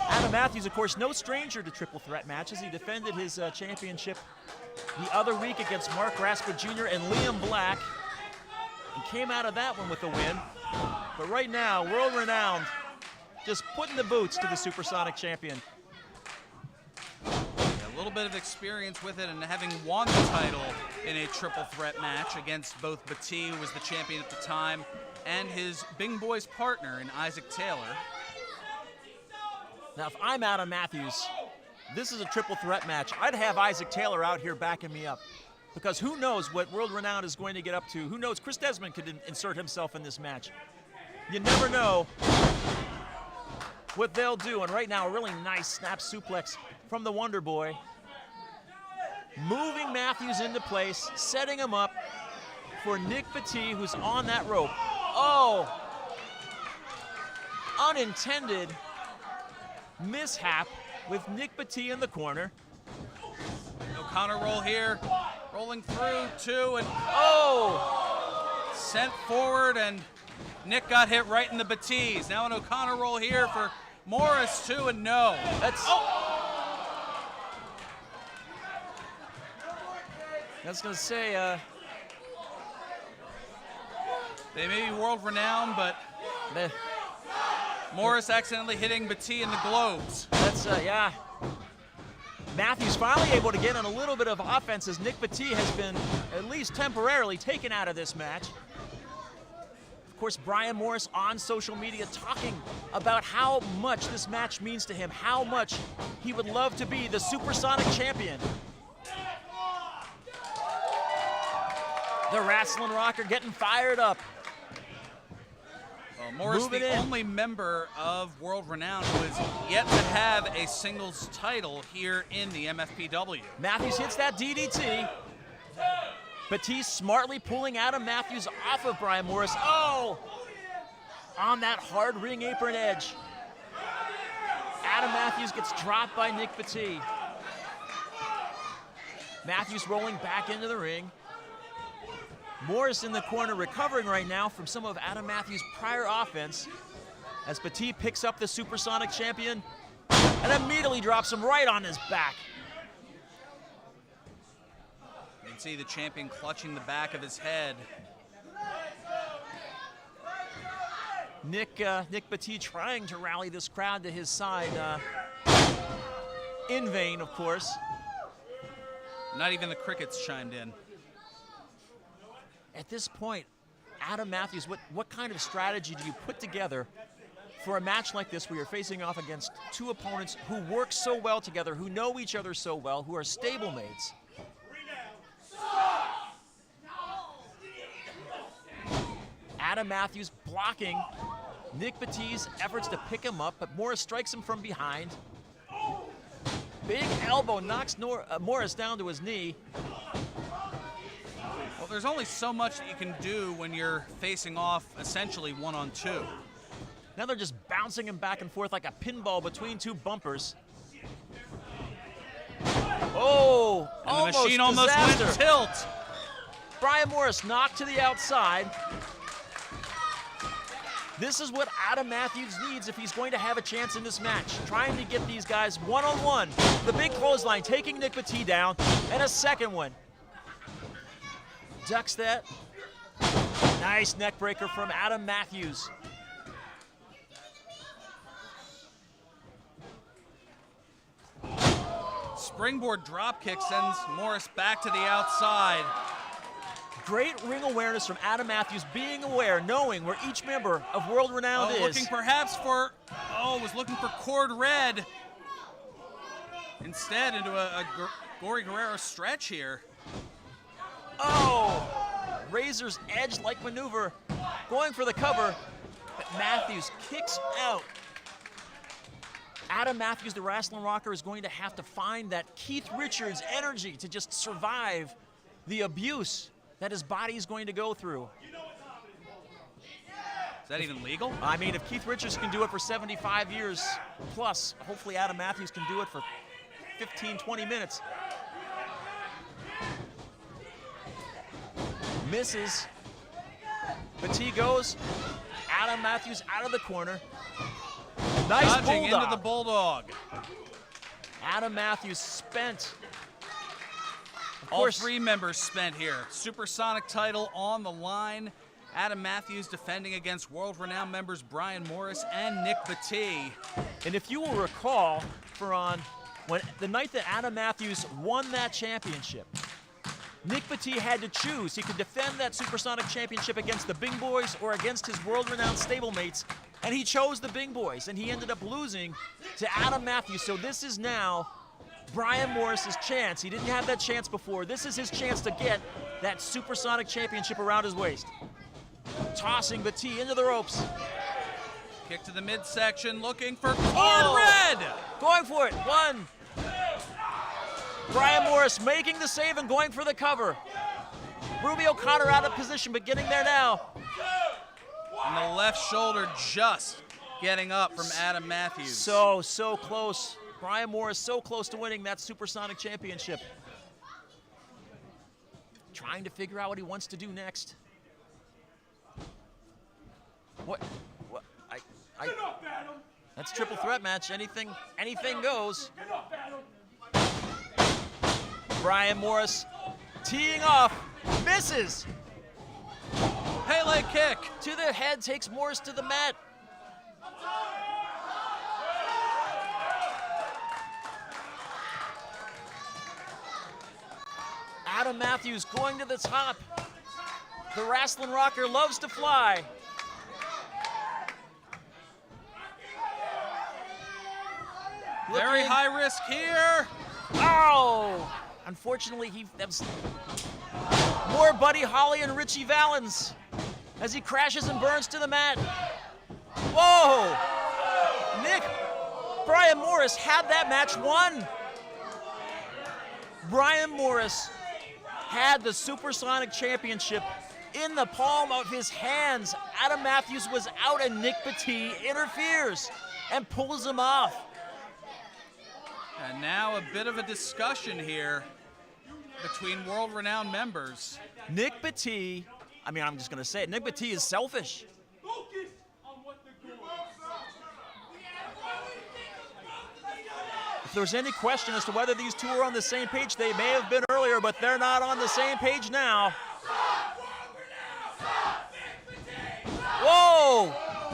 Adam Matthews, of course, no stranger to triple threat matches. He defended his championship the other week against Mark Rasper Jr. and Liam Black and came out of that one with a win. But right now, World Renowned just putting the boots to the Supersonic Champion.
A little bit of experience with it, and having won the title in a triple threat match against both Petit, who was the champion at the time, and his Bing Boys partner in Isaac Taylor.
Now, if I'm Adam Matthews, this is a triple threat match. I'd have Isaac Taylor out here backing me up, because who knows what World Renowned is going to get up to. Who knows? Chris Desmond could insert himself in this match. You never know what they'll do. And right now, a really nice snap suplex from the Wonder Boy. Moving Matthews into place, setting him up for Nick Petit, who's on that rope. Oh! Unintended mishap with Nick Petit in the corner.
O'Connor roll here, rolling through 2, and
Oh!
sent forward, and Nick got hit right in the Batiste. Now an O'Connor roll here for Morris, too, and no.
That's I was going to say,
They may be world renowned, but Morris accidentally hitting Batiste in the globes.
that's, yeah. Matthews finally able to get on a little bit of offense as Nick Petit has been at least temporarily taken out of this match. Of course, Brian Morris on social media talking about how much this match means to him, how much he would love to be the Supersonic Champion. The Wrestling Rocker getting fired up.
Well, Morris,
Moving
the
in.
only member of World Renown who has yet to have a singles title here in the MFPW.
Matthews hits that DDT. Batiste smartly pulling Adam Matthews off of Brian Morris. Oh! On that hard ring apron edge. Adam Matthews gets dropped by Nick Batiste. Matthews rolling back into the ring. Morris in the corner recovering right now from some of Adam Matthews' prior offense as Batiste picks up the Supersonic champion and immediately drops him right on his back.
You can see the champion clutching the back of his head.
Nick Batiste trying to rally this crowd to his side. In vain, of course.
Not even the crickets chimed in.
At this point, Adam Matthews, what kind of strategy do you put together for a match like this where you're facing off against two opponents who work so well together, who know each other so well, who are stablemates? Adam Matthews blocking Nick Batiste's efforts to pick him up, but Morris strikes him from behind. Big elbow knocks Morris down to his knee.
Well, there's only so much that you can do when you're facing off essentially 1-on-2.
Now they're just bouncing him back and forth like a pinball between two bumpers. Oh,
And the machine almost
disaster.
went tilt.
Brian Morris knocked to the outside. This is what Adam Matthews needs if he's going to have a chance in this match. Trying to get these guys one-on-one. The big clothesline taking Nick Batiste down, and a second one. Ducks that. Nice neck breaker from Adam Matthews.
Springboard dropkick sends Morris back to the outside.
Great ring awareness from Adam Matthews, being aware, knowing where each member of World Renowned is.
Looking perhaps for, was looking for Cord Red. Instead, into a Gory Guerrero stretch here.
Oh, Razor's edge-like maneuver, going for the cover, but Matthews kicks out. Adam Matthews, the Wrestling Rocker, is going to have to find that Keith Richards energy to just survive the abuse that his body is going to go through.
Is that even legal?
I mean, if Keith Richards can do it for 75 years plus, hopefully Adam Matthews can do it for 15, 20 minutes. Misses. Batiste goes. Adam Matthews out of the corner. Nice
Dodging
bulldog.
into the bulldog.
Adam Matthews spent. Of
All
course,
three members spent here. Supersonic title on the line. Adam Matthews defending against World Renowned members Brian Morris and Nick Batiste.
and if you will recall, Ferran, when the night that Adam Matthews won that championship, Nick Batiste had to choose. He could defend that Supersonic Championship against the Big Boys or against his world-renowned stablemates, and he chose the Big Boys, and he ended up losing to Adam Matthews. So this is now Brian Morris's chance. He didn't have that chance before. This is his chance to get that Supersonic Championship around his waist. Tossing Batiste into the ropes.
Kick to the midsection, looking for Cord Red.
Going for it. One. Brian Morris making the save and going for the cover. Ruby O'Connor out of position, but getting there now.
And the left shoulder just getting up from Adam Matthews.
So close. Brian Morris so close to winning that Supersonic Championship. Trying to figure out what he wants to do next. What? That's triple threat match. Anything goes. Brian Morris teeing off, misses.
Pele kick.
To the head, takes Morris to the mat. Adam Matthews going to the top. The Wrestling Rocker loves to fly.
Very high risk here.
Oh! unfortunately, that was more Buddy Holly and Richie Valens as he crashes and burns to the mat. Whoa! Brian Morris had that match won. Brian Morris had the Supersonic Championship in the palm of his hands. Adam Matthews was out and Nick Petit interferes and pulls him off.
And now a bit of a discussion here between world-renowned members.
Nick Petit, I'm just going to say it, Nick Petit is selfish. If there's any question as to whether these two are on the same page, they may have been earlier, but they're not on the same page now. Whoa!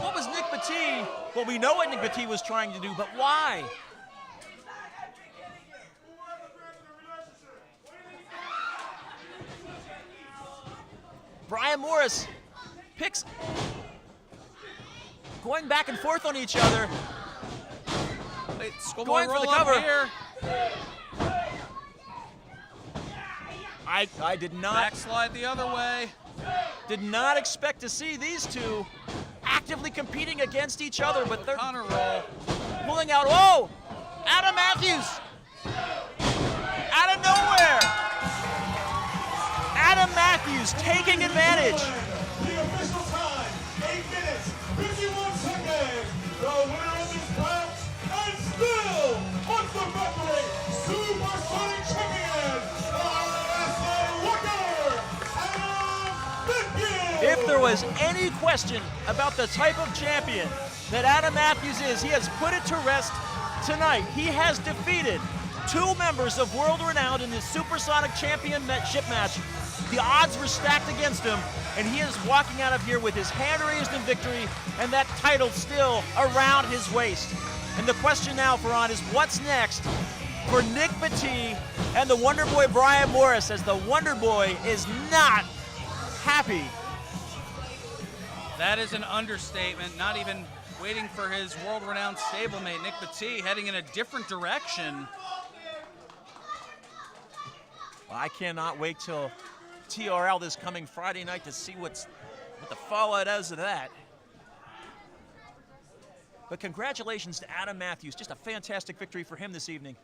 What was Nick Petit? Well, we know what Nick Petit was trying to do, but why? Brian Morris picks, going back and forth on each other.
Wait,
Going for the cover.
Here.
I did not
Backslide the other way.
Did not expect to see these two actively competing against each other, but they're
Honor roll.
pulling out. Whoa! Adam Matthews! Out of nowhere! Adam Matthews taking advantage.
The official time, 8 minutes, 51 seconds. The winner of this bout, and still, Monster Factory Supersonic Champion, RSA Walker, Adam Matthews.
If there was any question about the type of champion that Adam Matthews is, he has put it to rest tonight. He has defeated 2 members of World Renowned in his Supersonic Championship match. The odds were stacked against him, and he is walking out of here with his hand raised in victory and that title still around his waist. And the question now, Faran, is what's next for Nick Petit and the Wonder Boy Brian Morris, as the Wonder Boy is not happy.
That is an understatement. Not even waiting for his world-renowned stablemate, Nick Petit, heading in a different direction.
Well, I cannot wait till TRL this coming Friday night to see what the fallout is of that. But congratulations to Adam Matthews. Just a fantastic victory for him this evening.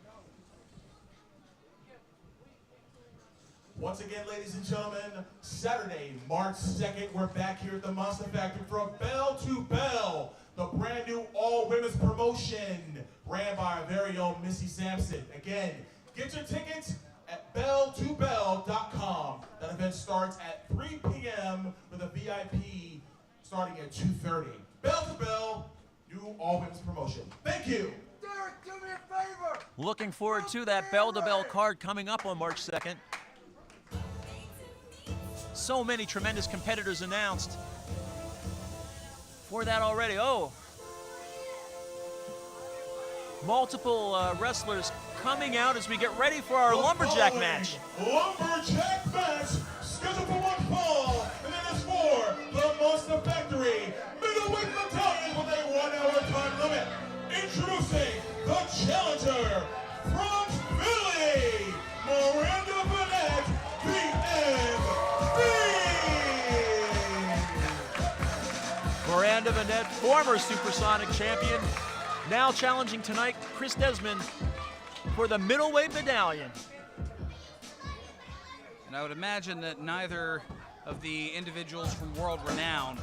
Once again, ladies and gentlemen, Saturday, March 2nd, we're back here at the Monster Factory from Bell to Bell, the brand new all-women's promotion ran by our very own Missy Sampson. Again, get your tickets at bell2bell.com. That event starts at 3 p.m. with a VIP starting at 2:30. Bell to Bell, new all-women's promotion. Thank you.
Derek, do me a favor.
Looking forward to that bell-to-bell card coming up on March 2nd. So many tremendous competitors announced for that already. Oh, multiple wrestlers coming out as we get ready for our lumberjack match.
Lumberjack match scheduled for one fall, and it is for the Monster Factory middleweight battalion with a 1-hour time limit. Introducing the challenger from Philly, Miranda Burnett,
Miranda Burnett, former Supersonic champion, now challenging tonight Chris Desmond for the middleweight medallion.
And I would imagine that neither of the individuals from World Renowned,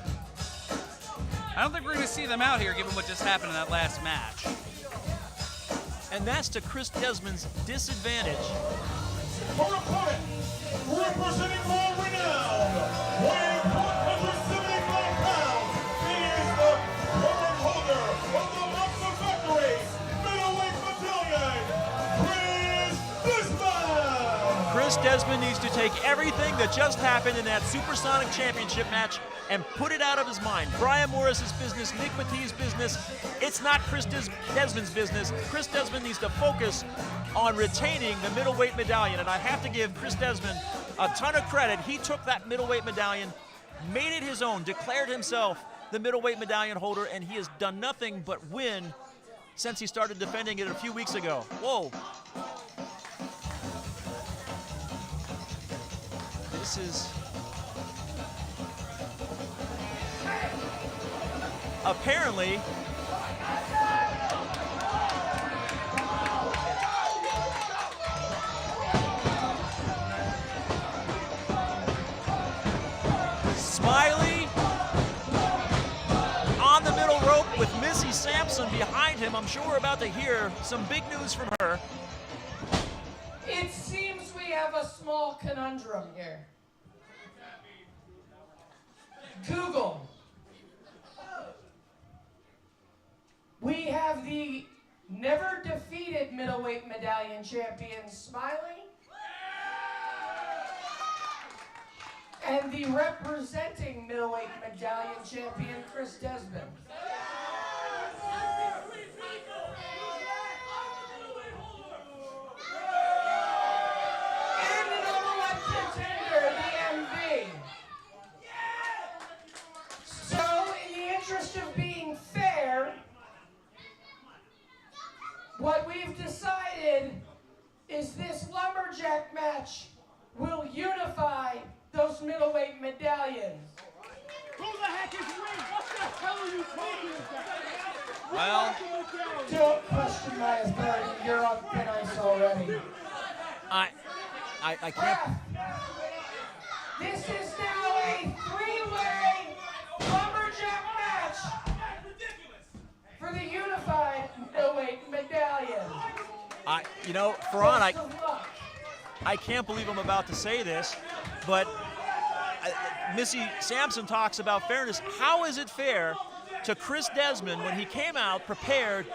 I don't think we're going to see them out here given what just happened in that last match.
And that's to Chris Desmond's disadvantage.
For opponent, representing World Renowned, weighing 175 pounds, he is the current holder of the Monster Factory middleweight battalion, Chris Desmond.
Chris Desmond needs to take everything that just happened in that Supersonic Championship match and put it out of his mind. Brian Morris's business, Nick Petit's business, it's not Chris Desmond's business. Chris Desmond needs to focus on retaining the middleweight medallion, and I have to give Chris Desmond a ton of credit. He took that middleweight medallion, made it his own, declared himself the middleweight medallion holder, and he has done nothing but win since he started defending it a few weeks ago. Whoa. This is apparently Smiley on the middle rope with Missy Sampson behind him. I'm sure we're about to hear some big news from her.
It seems we have a small conundrum here. Google. We have the never defeated middleweight medallion champion Smiley and the representing middleweight medallion champion Chris Desmond. And the number one contender, the MV. So, in the interest of being fair, what we've decided is this lumberjack match will unify those middleweight medallions.
Who the heck is we? What the hell are you talking about?
Well,
Don't question my authority. You're on thin ice already.
I can't.
This is now a three-way lumberjack match for the unified middleweight medallion.
Faran,
Best of luck.
I can't believe I'm about to say this, but Missy Sampson talks about fairness. How is it fair to Chris Desmond when he came out prepared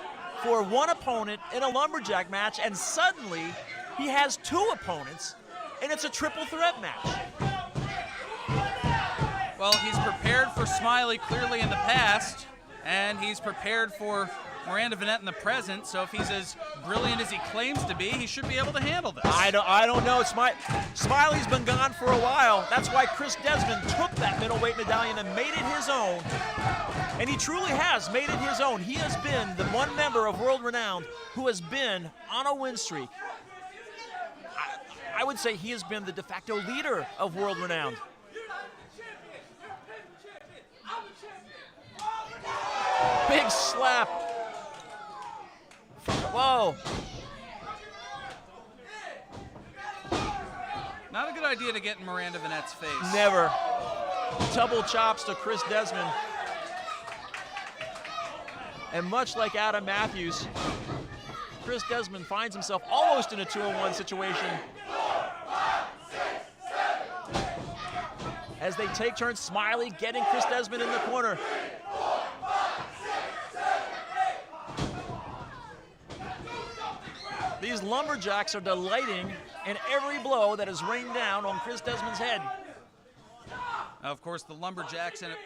for one opponent in a lumberjack match, and suddenly he has two opponents, and it's a triple threat match?
well, he's prepared for Smiley clearly in the past, and he's prepared for Miranda Vanette in the present, so if he's as brilliant as he claims to be, he should be able to handle this.
I don't know. Smiley's been gone for a while. That's why Chris Desmond took that middleweight medallion and made it his own. And he truly has made it his own. He has been the one member of World Renowned who has been on a win streak. I would say he has been the de facto leader of World Renowned. Big slap. Whoa.
Not a good idea to get in Miranda Vanette's face.
Never. Double chops to Chris Desmond. And much like Adam Matthews, Chris Desmond finds himself almost in a 2-on-1 situation. As they take turns, Smiley getting Chris Desmond in the corner. These lumberjacks are delighting in every blow that is rained down on Chris Desmond's head.
Now, of course, the lumberjacks in it.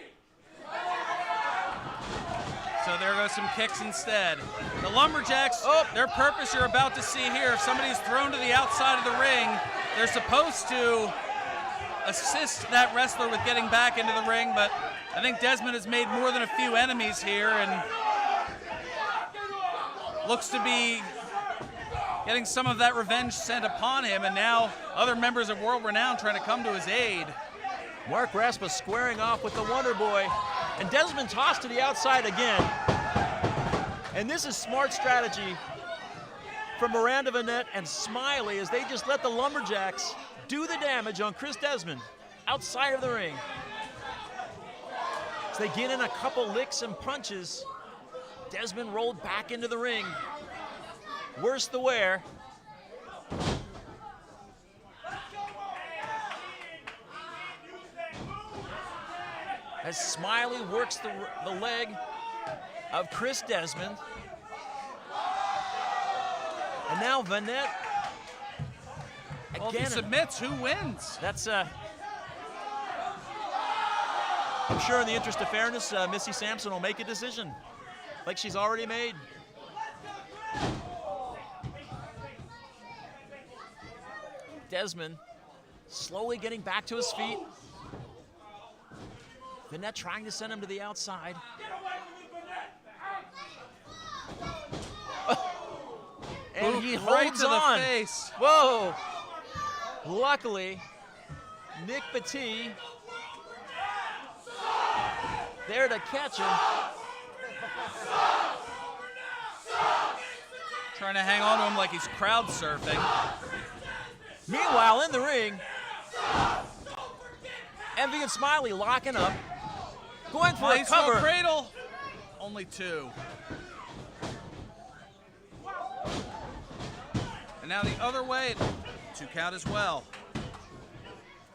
So there goes some kicks instead. The lumberjacks, their purpose you're about to see here. If somebody's thrown to the outside of the ring, they're supposed to assist that wrestler with getting back into the ring, but I think Desmond has made more than a few enemies here and looks to be getting some of that revenge sent upon him, and now other members of World Renowned trying to come to his aid.
Mark Raspa squaring off with the Wonder Boy, and Desmond tossed to the outside again. And this is smart strategy from Miranda Vanette and Smiley as they just let the lumberjacks do the damage on Chris Desmond outside of the ring. As they get in a couple licks and punches, Desmond rolled back into the ring. Worse the wear. As Smiley works the leg of Chris Desmond. And now Vanette.
Well, if he submits, who wins?
That's I'm sure in the interest of fairness, Missy Sampson will make a decision like she's already made. Desmond slowly getting back to his feet. Vanette trying to send him to the outside. And he
right
holds
to
on.
the face.
Whoa. Luckily, Nick Petit there to catch him.
Trying to hang on to him like he's crowd surfing.
Meanwhile, in the ring, Envy and Smiley locking up, going for a
Nice
cover.
little cradle. Only 2. And now the other way, 2 count as well.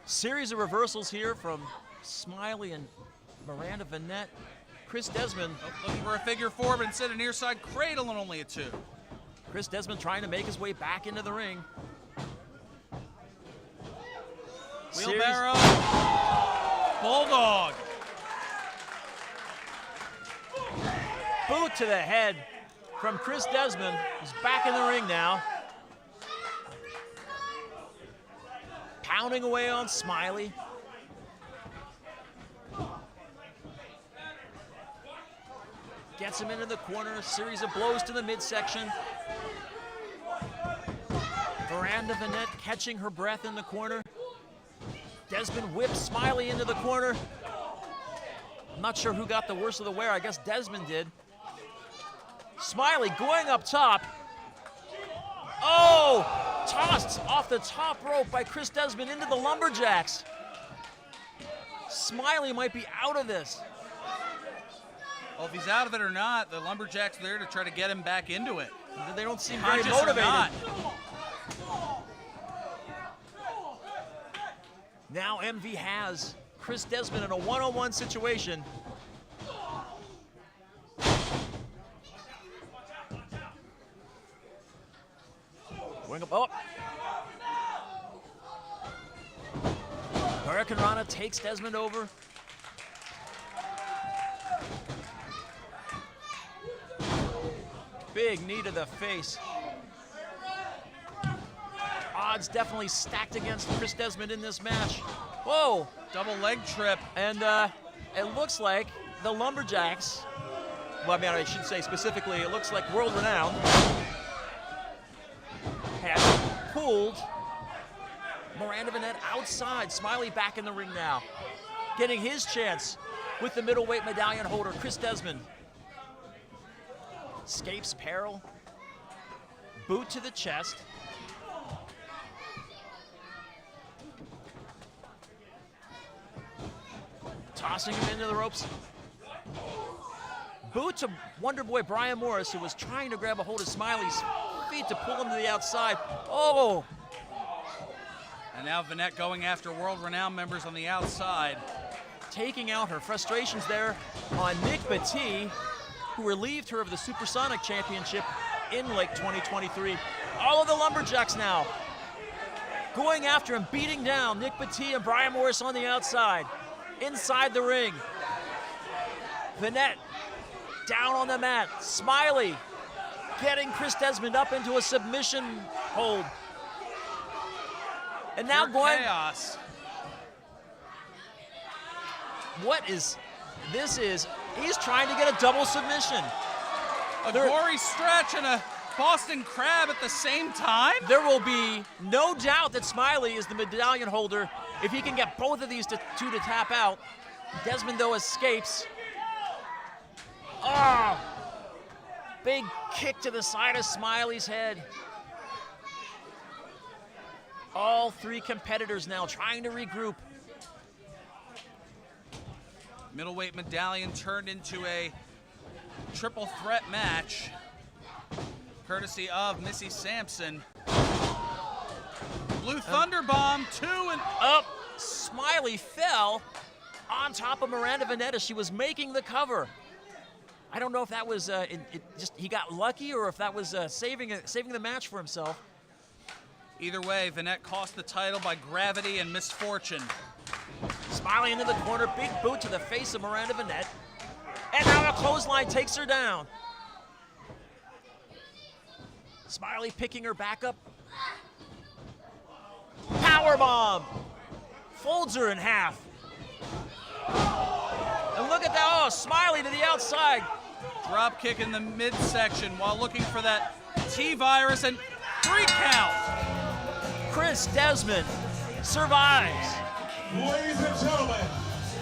Series of reversals here from Smiley and Miranda Vanette. Chris Desmond.
Looking for a figure 4, but instead an nearside cradle and only a 2.
Chris Desmond trying to make his way back into the ring.
Wheelbarrow. Bulldog.
Boot to the head from Chris Desmond, who's back in the ring now. Pounding away on Smiley. Gets him into the corner, a series of blows to the midsection. Miranda Vanette catching her breath in the corner. Desmond whips Smiley into the corner. I'm not sure who got the worst of the wear. I guess Desmond did. Smiley going up top. Oh! Tossed off the top rope by Chris Desmond into the Lumberjacks. Smiley might be out of this.
Well, if he's out of it or not, the Lumberjacks are there to try to get him back into it.
They don't seem very
Conscious or
motivated.
not.
Now MV has Chris Desmond in a one-on-one situation. Wing up, oh. Hurricane Rana takes Desmond over. Big knee to the face. Odds definitely stacked against Chris Desmond in this match. Whoa!
Double leg trip.
And it looks like the Lumberjacks, well, I mean, I should say specifically, it looks like World Renown has pulled Miranda Vanette outside. Smiley back in the ring now, getting his chance with the middleweight medallion holder, Chris Desmond. Escapes peril. Boot to the chest. Tossing him into the ropes. Boot to Wonder Boy Brian Morris, who was trying to grab a hold of Smiley's feet to pull him to the outside. Oh!
And now Vanette going after World Renown members on the outside.
Taking out her frustrations there on Nick Petit, who relieved her of the Supersonic Championship in Lake 2023. All of the Lumberjacks now going after him, beating down Nick Petit and Brian Morris on the outside. Inside the ring, Vanette down on the mat. Smiley getting Chris Desmond up into a submission hold. And now
Pure
going,
chaos.
what is, this is, he's trying to get a double submission.
A gory stretch and a Boston Crab at the same time?
There will be no doubt that Smiley is the medallion holder if he can get both of these two to tap out. Desmond, though, escapes. Oh! Big kick to the side of Smiley's head. All 3 competitors now trying to regroup.
Middleweight medallion turned into a triple threat match, courtesy of Missy Sampson. Blue Thunder Bomb, 2 and
Up. Smiley fell on top of Miranda Vanette as she was making the cover. I don't know if that was just he got lucky or if that was saving the match for himself.
either way, Vanette cost the title by gravity and misfortune.
Smiley into the corner, big boot to the face of Miranda Vanette. And now a clothesline takes her down. Smiley picking her back up. Powerbomb. Folds her in half. And look at that, oh, Smiley to the outside.
Drop kick in the midsection while looking for that T-virus and 3 count.
Chris Desmond survives.
Ladies and gentlemen,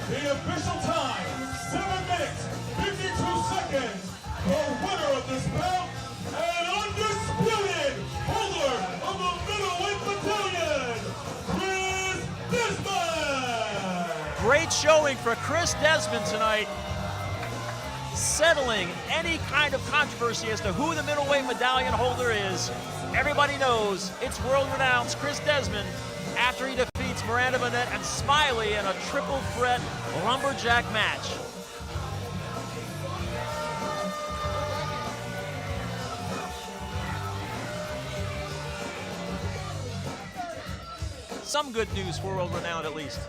the official time, 7 minutes, 52 seconds. The winner of this bout, and undisputed holder of the middleweight battalion, Chris Desmond.
Great showing for Chris Desmond tonight, settling any kind of controversy as to who the middleweight medallion holder is. Everybody knows it's world-renowned Chris Desmond after he defeats Miranda Burnett and Smiley in a triple threat lumberjack match. Some good news for world-renowned at least.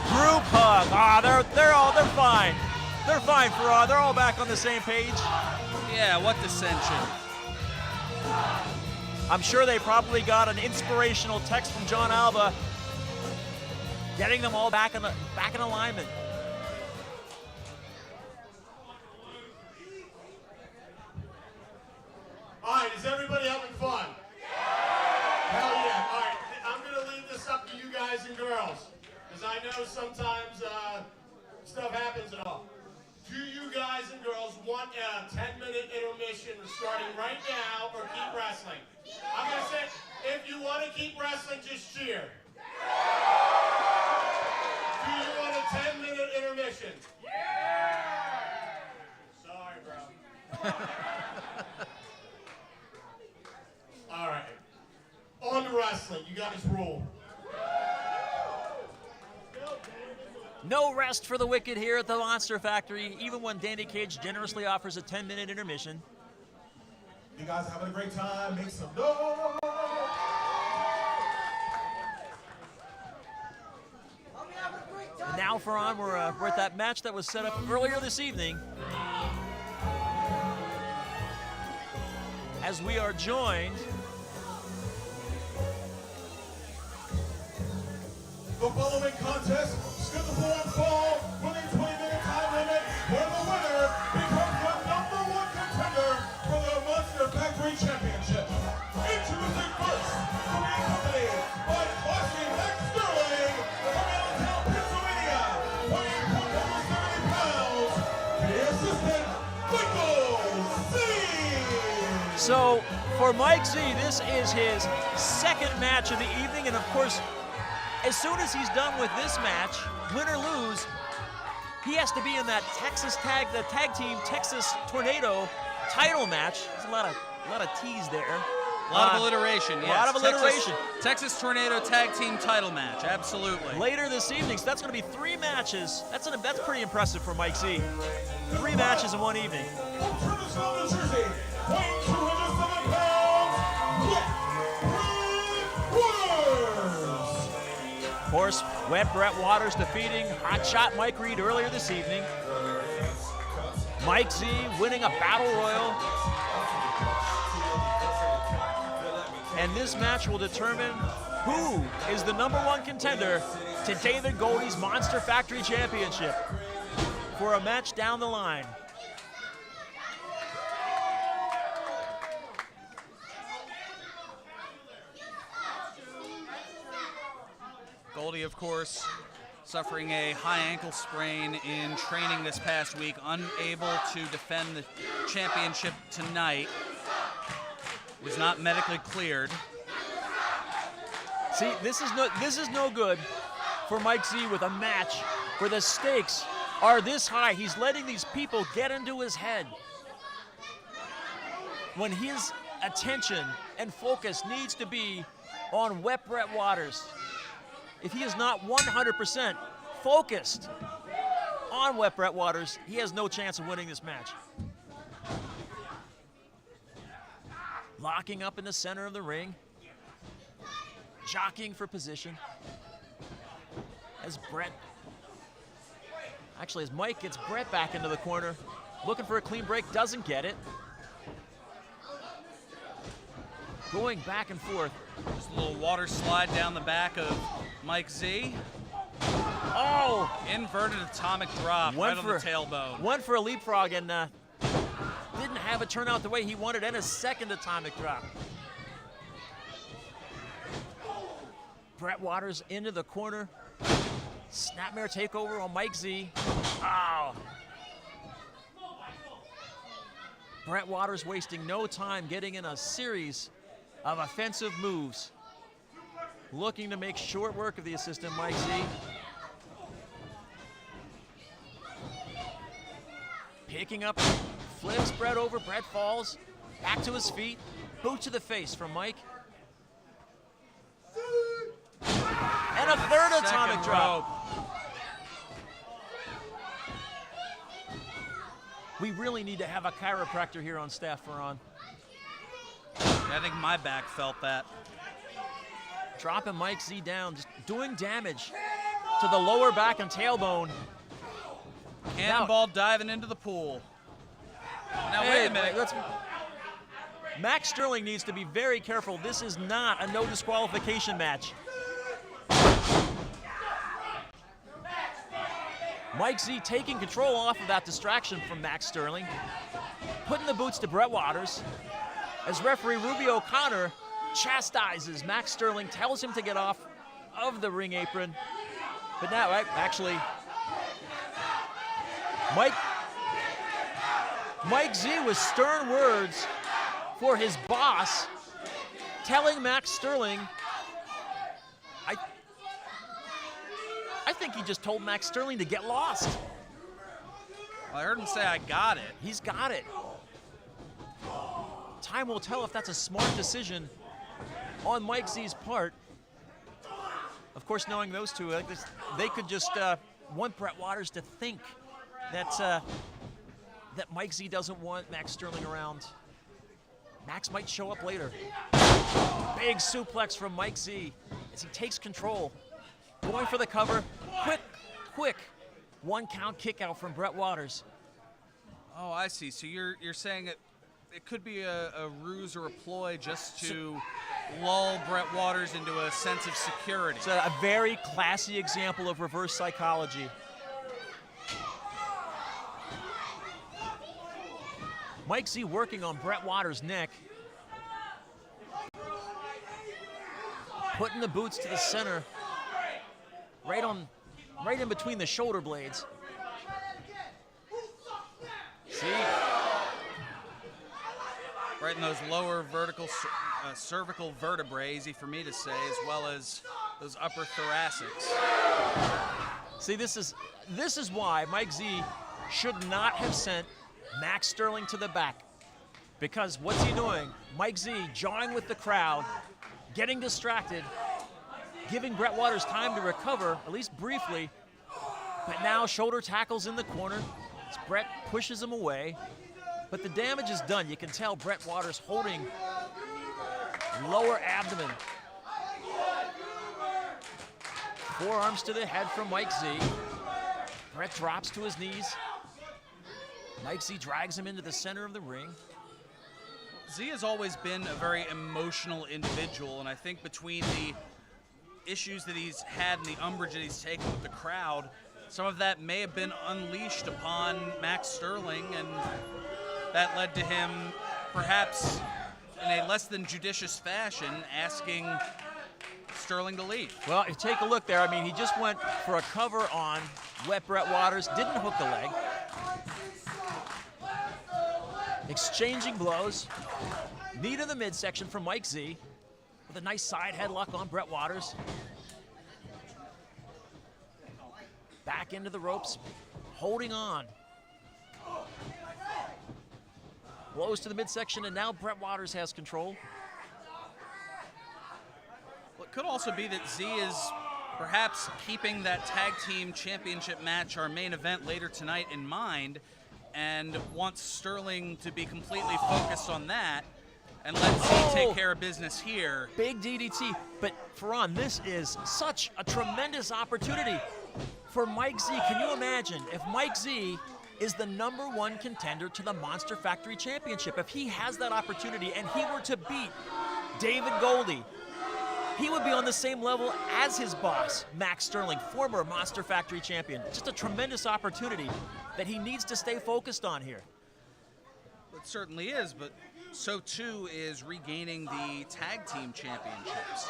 Group hug. They're fine. They're fine, Farad. They're all back on the same page.
Yeah, what dissension.
I'm sure they probably got an inspirational text from John Alba, getting them all back in alignment.
All right, is everybody having fun? Hell yeah. All right, I'm going to leave this up to you guys and girls, because I know sometimes stuff happens and all. Do you guys and girls want a 10-minute intermission starting right now, or keep wrestling? I'm going to say, if you want to keep wrestling, just cheer. Do you want a 10-minute intermission? Yeah! Sorry, bro. All right. On to wrestling. You guys rule.
No rest for the wicked here at the Monster Factory, even when Danny Cage generously offers a 10-minute intermission.
You guys having a great time? Make some noise.
And now, Farhan, we're at that match that was set up earlier this evening, as we are joined
The following contest, scheduled for one fall, within 20-minute time limit, where the winner becomes the #1 contender for the Monster Factory Championship. Introducing first, to be accompanied by Classy Max Sterling from Allentown, Pennsylvania, weighing 170 pounds, the assistant, Michael Z.
So, for Mike Z, this is his second match of the evening, and of course, as soon as he's done with this match, win or lose, he has to be in that the tag team Texas Tornado title match. There's a lot of T's there.
A lot of alliteration, yes.
A lot of alliteration.
Texas Tornado Tag Team title match, absolutely.
Later this evening, so that's going to be 3 matches. That's pretty impressive for Mike Z. 3 matches in one evening.
From Turnerstown, New Jersey, weighing 207 pounds,
Of course, Wet Brett Waters defeating Hotshot Mike Reed earlier this evening. Mike Z winning a Battle Royal. And this match will determine who is the #1 contender to David Goldie's Monster Factory Championship for a match down the line.
Goldie, of course, suffering a high ankle sprain in training this past week, unable to defend the championship tonight. Was not medically cleared.
See, this is no good for Mike Z with a match where the stakes are this high. He's letting these people get into his head, when his attention and focus needs to be on Wet Brett Waters. If he is not 100% focused on Wet Brett Waters, he has no chance of winning this match. Locking up in the center of the ring, jockeying for position. As Mike gets Brett back into the corner, looking for a clean break, doesn't get it. Going back and forth.
Just a little water slide down the back of Mike Z.
Oh!
Inverted atomic drop right on the tailbone.
One for a leapfrog, and didn't have it turn out the way he wanted, and a second atomic drop. Brett Waters into the corner. Snapmare takeover on Mike Z. Oh! Brett Waters wasting no time getting in a series of offensive moves. Looking to make short work of the assistant Mike Z. Picking up, flips Brett over, Brett falls, back to his feet, boot to the face from Mike. And a third atomic drop. We really need to have a chiropractor here on staff, Ferran.
I think my back felt that.
Dropping Mike Z down, just doing damage to the lower back and tailbone.
Cannonball diving into the pool. Now wait a minute.
Max Sterling needs to be very careful. This is not a no disqualification match. Mike Z taking control off of that distraction from Max Sterling. Putting the boots to Brett Waters. As referee Ruby O'Connor chastises Max Sterling, tells him to get off of the ring apron. But now, actually, Mike Z with stern words for his boss, telling Max Sterling, I think he just told Max Sterling to get lost.
Well, I heard him say, I got it.
He's got it. Time will tell if that's a smart decision on Mike Z's part. Of course, knowing those two, they could just want Brett Waters to think that Mike Z doesn't want Max Sterling around. Max might show up later. Big suplex from Mike Z as he takes control. Going for the cover. Quick 1 count kick out from Brett Waters.
Oh, I see. So you're saying it could be a ruse or a ploy just to lull Brett Waters into a sense of security.
It's a very classy example of reverse psychology. Mike Z working on Brett Waters' neck. Putting the boots to the center. Right in between the shoulder blades. See?
Right in those lower vertical cervical vertebrae, easy for me to say, as well as those upper thoracics.
See, this is why Mike Z should not have sent Max Sterling to the back. Because what's he doing? Mike Z jawing with the crowd, getting distracted, giving Brett Waters time to recover, at least briefly. But now shoulder tackles in the corner as Brett pushes him away. But the damage is done. You can tell Brett Waters holding lower abdomen. Forearms to the head from Mike Z. Brett drops to his knees. Mike Z drags him into the center of the ring.
Z has always been a very emotional individual, and I think between the issues that he's had and the umbrage that he's taken with the crowd, some of that may have been unleashed upon Max Sterling, and that led to him perhaps in a less than judicious fashion asking Sterling to leave.
Well, you take a look there. I mean, he just went for a cover on wet Brett Waters, didn't hook the leg. Exchanging blows. Knee to the midsection from Mike Z with a nice side headlock on Brett Waters. Back into the ropes, holding on. Blows to the midsection, and now Brett Waters has control.
Well, it could also be that Z is perhaps keeping that tag team championship match, our main event later tonight, in mind, and wants Sterling to be completely focused on that and let Z take care of business here.
Big DDT, but Ferran, this is such a tremendous opportunity for Mike Z. Can you imagine if Mike Z is the #1 contender to the Monster Factory Championship? If he has that opportunity and he were to beat David Goldie, he would be on the same level as his boss, Max Sterling, former Monster Factory champion. Just a tremendous opportunity that he needs to stay focused on here.
It certainly is, but so too is regaining the tag team championships.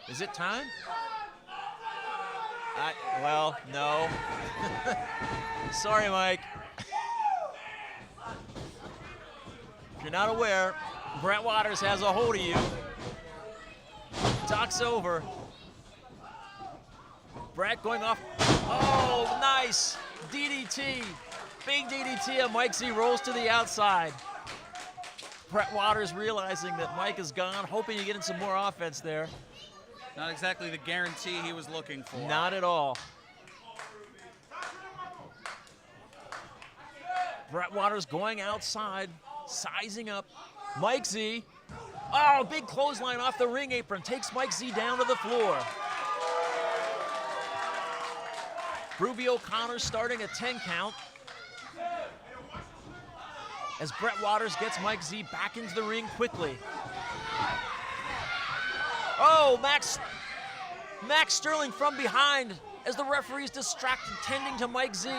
Is it time? Well, no. Sorry, Mike. If you're not aware, Brett Waters has a hold of you. Talk's over. Brett going off. Oh, nice. DDT. Big DDT, and Mike Z rolls to the outside. Brett Waters realizing that Mike is gone, hoping to get in some more offense there.
Not exactly the guarantee he was looking for.
Not at all. Brett Waters going outside, sizing up Mike Z. Oh, big clothesline off the ring apron, takes Mike Z down to the floor. Ruby O'Connor starting a 10 count. As Brett Waters gets Mike Z back into the ring quickly. Oh, Max Sterling from behind as the referee's distracted, tending to Mike Z.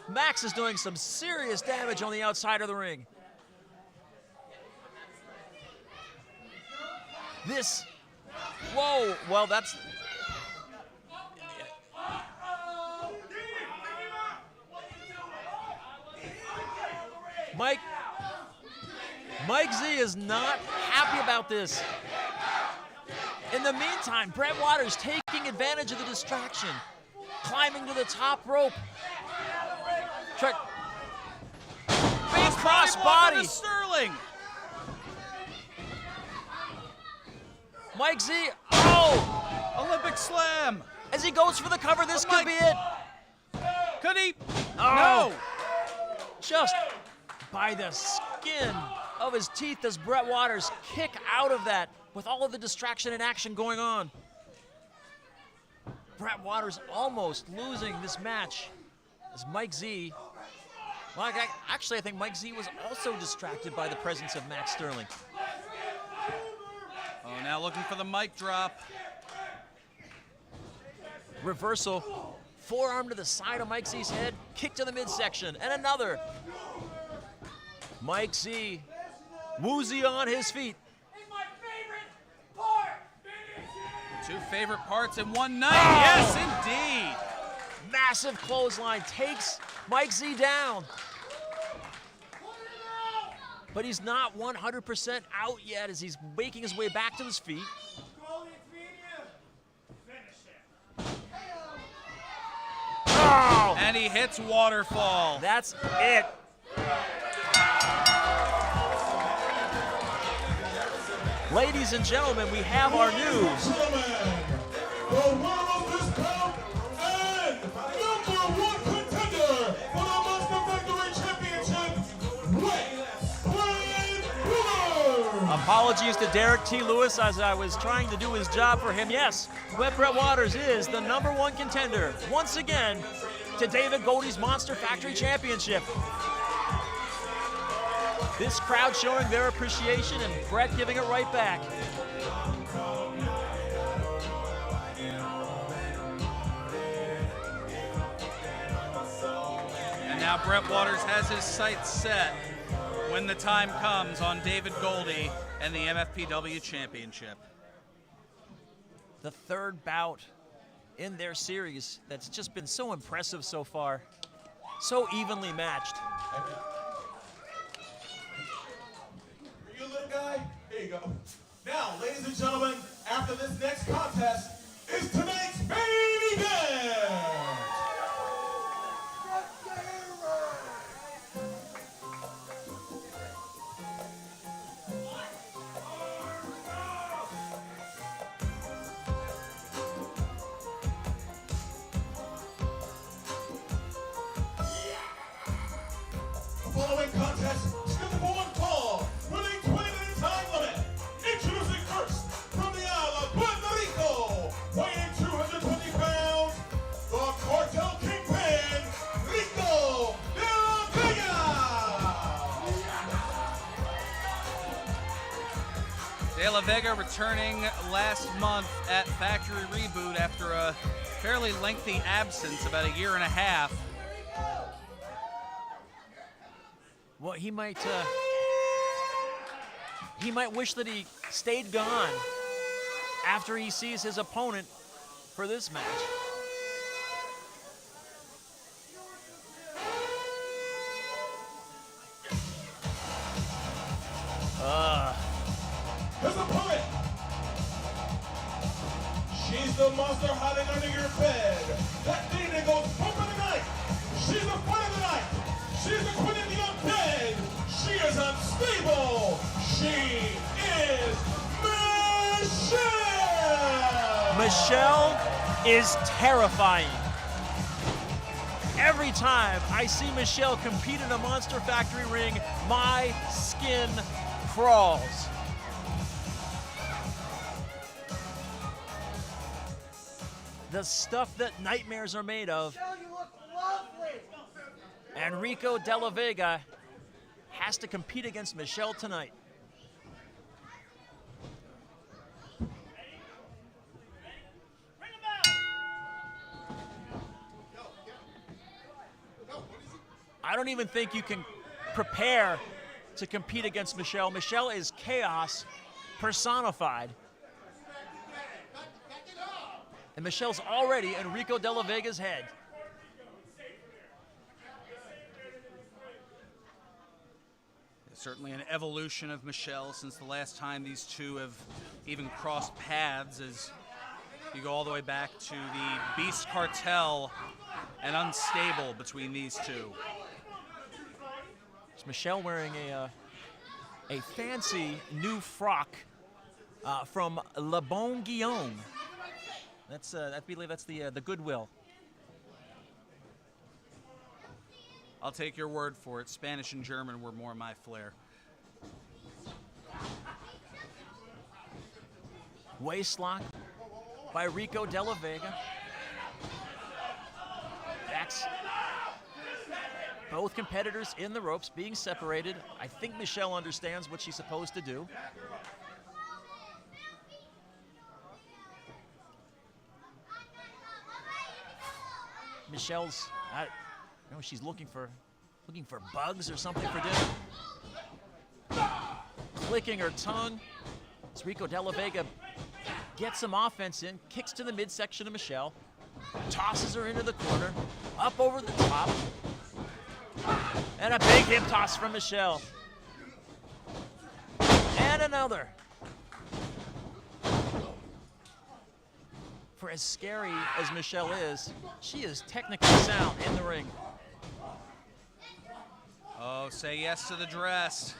Max is doing some serious damage on the outside of the ring. Whoa, well, that's... Mike Z is not happy about this. In the meantime, Brett Waters taking advantage of the distraction, climbing to the top rope. Big cross body.
Sterling.
Mike Z, oh!
Olympic slam.
As he goes for the cover, this could be it.
Could he?
Oh.
No.
Just by the skin of his teeth does Brett Waters kick out of that with all of the distraction and action going on. Brett Waters almost losing this match as Mike Z, well, actually I think Mike Z was also distracted by the presence of Max Sterling.
Oh, now looking for the mic drop.
Reversal, forearm to the side of Mike Z's head, kick to the midsection, and another. Mike Z, woozy on his feet.
Two favorite parts in one night. Yes, indeed.
Massive clothesline takes Mike Z down. But he's not 100% out yet as he's making his way back to his feet. Oh!
And he hits waterfall.
That's it. Ladies and gentlemen, we have our news.
The winner of this bout and #1 contender for the Monster Factory Championship, Brett Waters.
Apologies to Derek T. Lewis as I was trying to do his job for him. Yes, Brett Waters is the #1 contender once again to David Goldie's Monster Factory Championship. This crowd showing their appreciation and Brett giving it right back.
And now Brett Waters has his sights set when the time comes on David Goldie and the MFPW Championship.
The third bout in their series that's just been so impressive so far. So evenly matched.
You little guy? Here you go. Now, ladies and gentlemen, after this next contest is tonight's main event. The following contest is scheduled for one fall with a 20-minute time limit. Introducing first from the Isle of Puerto Rico, weighing 220 pounds, the Cartel Kingpin, Rico de la Vega.
De La Vega returning last month at Factory Reboot after a fairly lengthy absence, about a year and a half.
Well, he might wish that he stayed gone after he sees his opponent for this match.
His opponent. She's the monster hiding under your bed. That thing that goes bump of the night. She's the fight of the night. She's the queen of the undead. She is unstable. She is Michelle.
Michelle is terrifying. Every time I see Michelle compete in a Monster Factory ring, my skin crawls. The stuff that nightmares are made of.
Michelle, you look lovely.
Enrico De La Vega has to compete against Michelle tonight. I don't even think you can prepare to compete against Michelle. Michelle is chaos personified. And Michelle's already Enrico De La Vega's head.
Certainly an evolution of Michelle since the last time these two have even crossed paths, as you go all the way back to the Beast Cartel and Unstable between these two.
Is Michelle wearing a fancy new frock from Le Bon Guillaume. That's I believe that's the Goodwill.
I'll take your word for it. Spanish and German were more my flair.
Waistlock by Rico De La Vega. That's both competitors in the ropes being separated. I think Michelle understands what she's supposed to do. Michelle's, I don't know, she's looking for bugs or something for dinner. Clicking her tongue as Rico De La Vega gets some offense in, kicks to the midsection of Michelle, tosses her into the corner, up over the top, and a big hip toss from Michelle. And another. For as scary as Michelle is, she is technically sound in the ring.
Oh, say yes to the dress.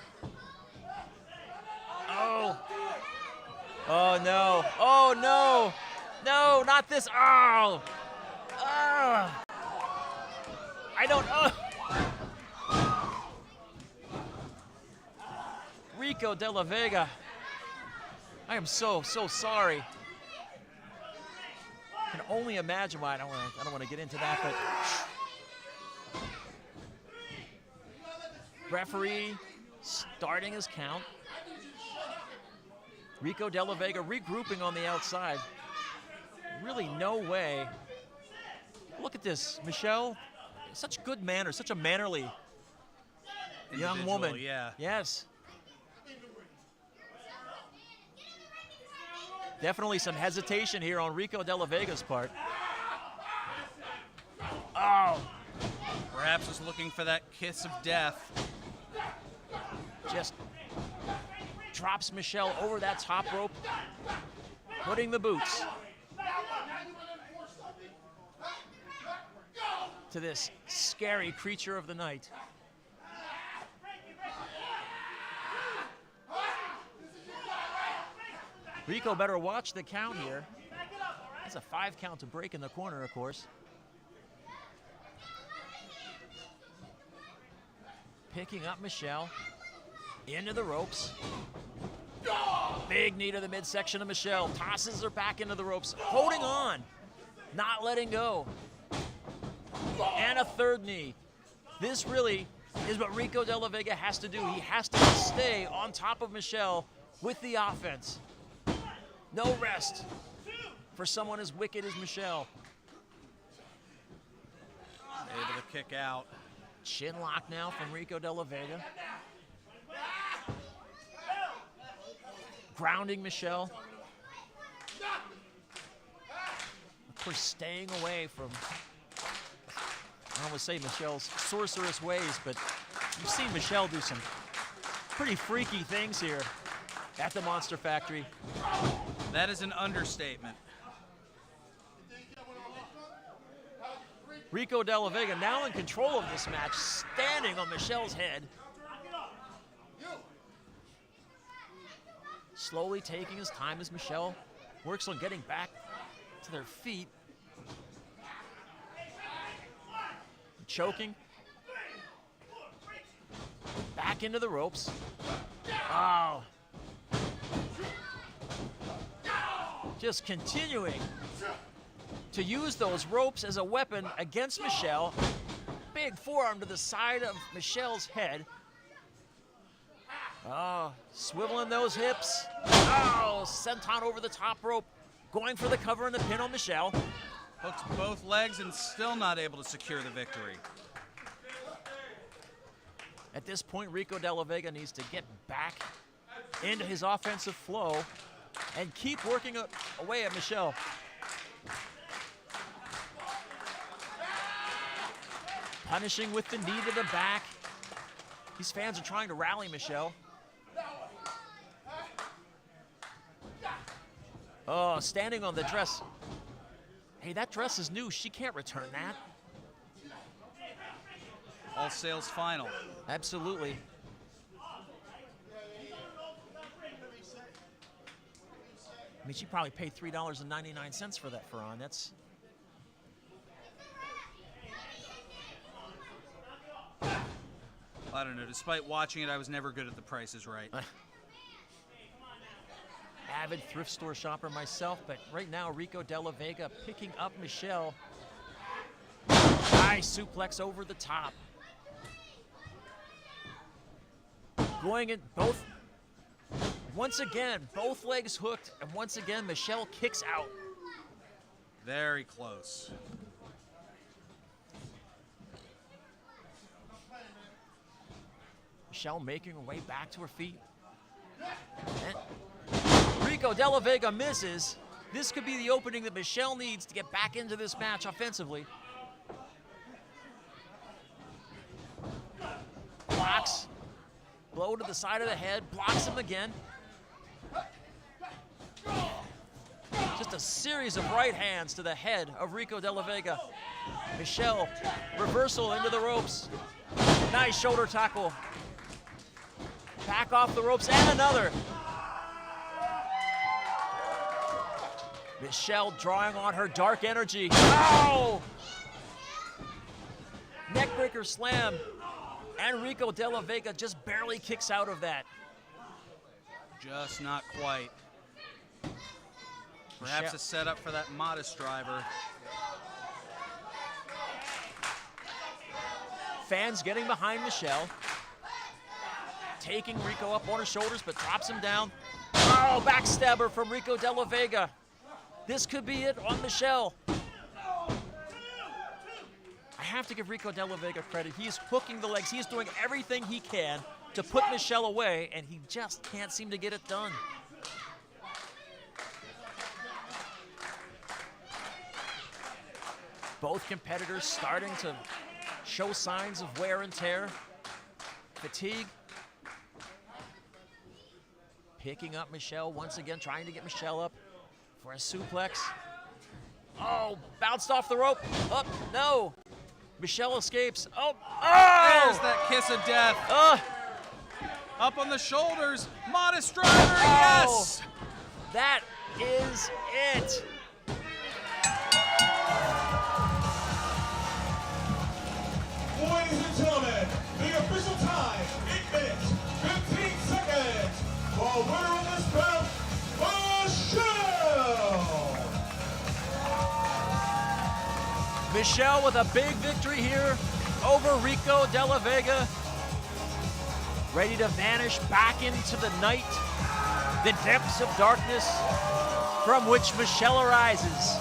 Oh. Oh, no. Oh, no. No, not this. Oh. I don't. Rico De La Vega. I am so sorry. I can only imagine why. I don't want to get into that, but referee starting his count. Rico De La Vega regrouping on the outside. Really no way. Look at this, Michelle. Such good manners, such a mannerly young woman.
Yeah.
Yes. Definitely some hesitation here on Rico De La Vega's part. Oh.
Perhaps was looking for that kiss of death.
Just drops Michelle over that top rope, putting the boots to this scary creature of the night. Rico better watch the count here. That's a 5 count to break in the corner, of course. Picking up Michelle into the ropes. Big knee to the midsection of Michelle. Tosses her back into the ropes, holding on, not letting go. And a third knee. This really is what Rico De La Vega has to do. He has to stay on top of Michelle with the offense. No rest for someone as wicked as Michelle.
Able to kick out.
Chin lock now from Rico De La Vega. Grounding Michelle. Of course, staying away from, I don't want to say Michelle's sorcerous ways, but you've seen Michelle do some pretty freaky things here at the Monster Factory.
That is an understatement.
Rico De La Vega now in control of this match, standing on Michelle's head. Slowly taking his time as Michelle works on getting back to their feet. Choking. Back into the ropes. Oh. Just continuing to use those ropes as a weapon against Michelle. Big forearm to the side of Michelle's head. Oh, swiveling those hips. Oh, senton over the top rope. Going for the cover and the pin on Michelle.
Hooks both legs and still not able to secure the victory.
At this point, Rico De La Vega needs to get back into his offensive flow and keep working away at Michelle. Punishing with the knee to the back. These fans are trying to rally Michelle. Oh, standing on the dress. Hey, that dress is new. She can't return that.
All sales final.
Absolutely. I mean, she probably paid $3.99 for that Ferran. That's...
I don't know. Despite watching it, I was never good at the prices right.
Avid thrift store shopper myself, but right now Rico De La Vega picking up Michelle. Nice suplex over the top. Going in both, once again, both legs hooked, and once again Michelle kicks out.
Very close.
Michelle making her way back to her feet. And Rico De La Vega misses. This could be the opening that Michelle needs to get back into this match offensively. Blocks. Blow to the side of the head. Blocks him again. Just a series of right hands to the head of Rico De La Vega. Michelle, reversal into the ropes. Nice shoulder tackle. Back off the ropes and another. Michelle drawing on her dark energy. Oh! Neckbreaker slam. And Rico De La Vega just barely kicks out of that.
Just not quite. Perhaps a setup for that modest driver.
Fans getting behind Michelle. Taking Rico up on her shoulders, but drops him down. Oh, backstabber from Rico De La Vega. This could be it on Michelle. I have to give Rico De La Vega credit. He's hooking the legs. He's doing everything he can to put Michelle away, and he just can't seem to get it done. Both competitors starting to show signs of wear and tear, fatigue. Picking up Michelle once again, trying to get Michelle up for a suplex. Oh, bounced off the rope. Up, no. Michelle escapes. Oh,
There's that kiss of death. Up on the shoulders. Modest driver, yes.
That is it.
Ladies and gentlemen, the official time, 8 minutes, 15 seconds. For winner of this bout, Michelle!
Michelle with a big victory here over Rico De La Vega. Ready to vanish back into the night. The depths of darkness from which Michelle arises.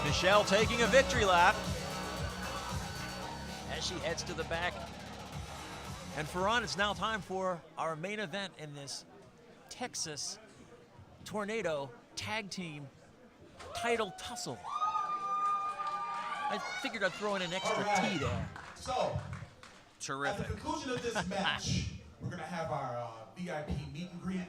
Michelle taking a victory lap as she heads to the back. And Ferran, it's now time for our main event in this Texas Tornado Tag Team title tussle. I figured I'd throw in an extra T there.
So,
Terrific.
at the conclusion of this match, we're going to have our VIP meet and greet.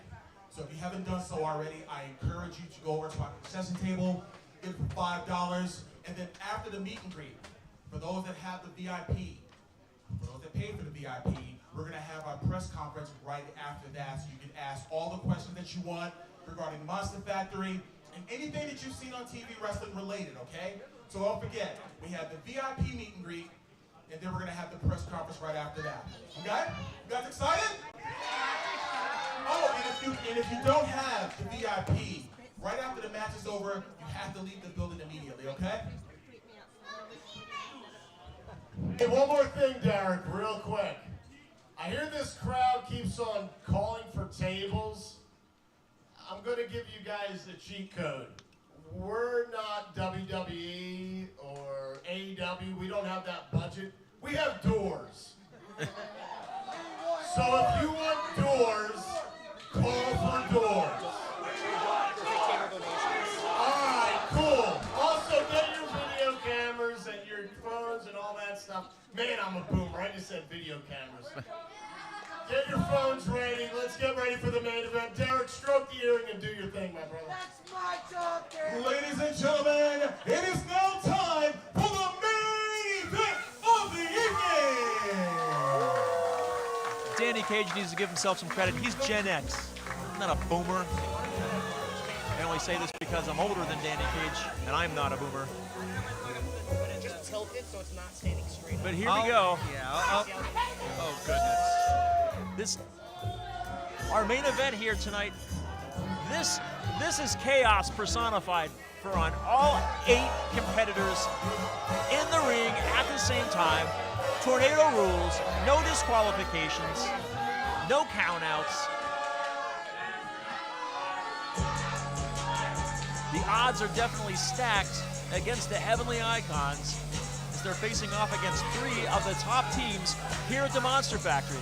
So if you haven't done so already, I encourage you to go over to our concession table, give it for $5, and then after the meet and greet, for those that have the VIP, for those that pay for the VIP, we're going to have our press conference right after that, so you can ask all the questions that you want regarding Monster Factory and anything that you've seen on TV wrestling related, okay? So don't forget, we have the VIP meet and greet, and then we're going to have the press conference right after that. Okay? You guys excited? Oh, and if you don't have the VIP, right after the match is over, you have to leave the building immediately, okay?
Hey, one more thing, Derek, real quick. I hear this crowd keeps on calling for tables. I'm going to give you guys the cheat code. We're not WWE or AEW. We don't have that budget. We have doors. So if you want doors, call for doors. Alright, cool. Also, get your video cameras and your phones and all that stuff. Man, I'm a boomer. I just said video cameras. Get your phones ready. Let's get ready for the main event. Derek, stroke the earring and do your thing, my brother.
That's my job, Derek.
Ladies and gentlemen, it is now time for the main event of the evening.
Danny Cage needs to give himself some credit. He's Gen X, not a boomer. I only say this because I'm older than Danny Cage, and I'm not a boomer.
Just tilt it so it's not standing straight.
But here we go.
Yeah. Oh, goodness.
Our main event here tonight. This is chaos personified. For on all 8 competitors in the ring at the same time. Tornado rules, no disqualifications, no countouts. The odds are definitely stacked against the Heavenly Icons as they're facing off against 3 of the top teams here at the Monster Factory.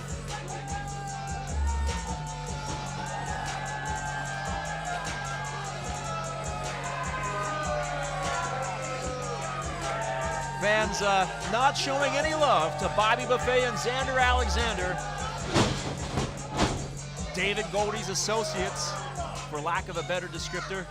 Fans not showing any love to Bobby Buffet and Xander Alexander. David Goldie's associates, for lack of a better descriptor.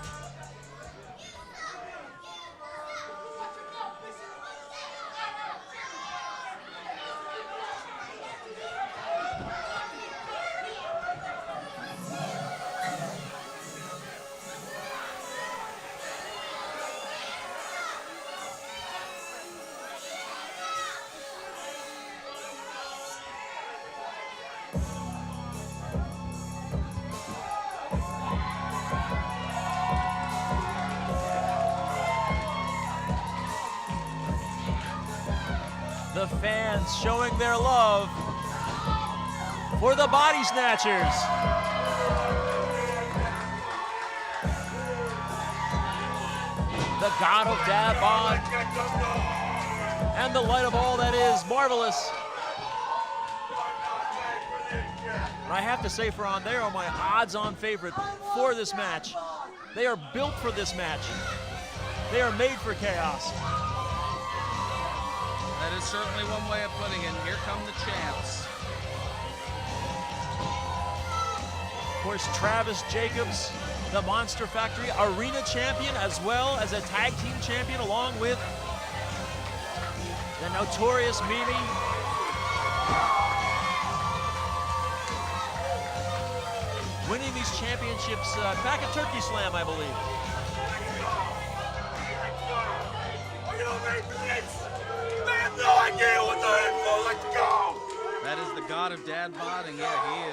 The fans showing their love for the Body Snatchers. The God of Dad Bod and the light of all that is marvelous. And I have to say, Ferran, they are my odds-on favorite for this match. They are built for this match. They are made for chaos.
That is certainly one way of putting it. Here come the champs.
Of course, Travis Jacobs, the Monster Factory Arena Champion, as well as a Tag Team Champion, along with the Notorious Mimi. Winning these championships back at Turkey Slam, I believe.
They have no idea what the info like to go!
That is the God of Dad Bod, and yeah,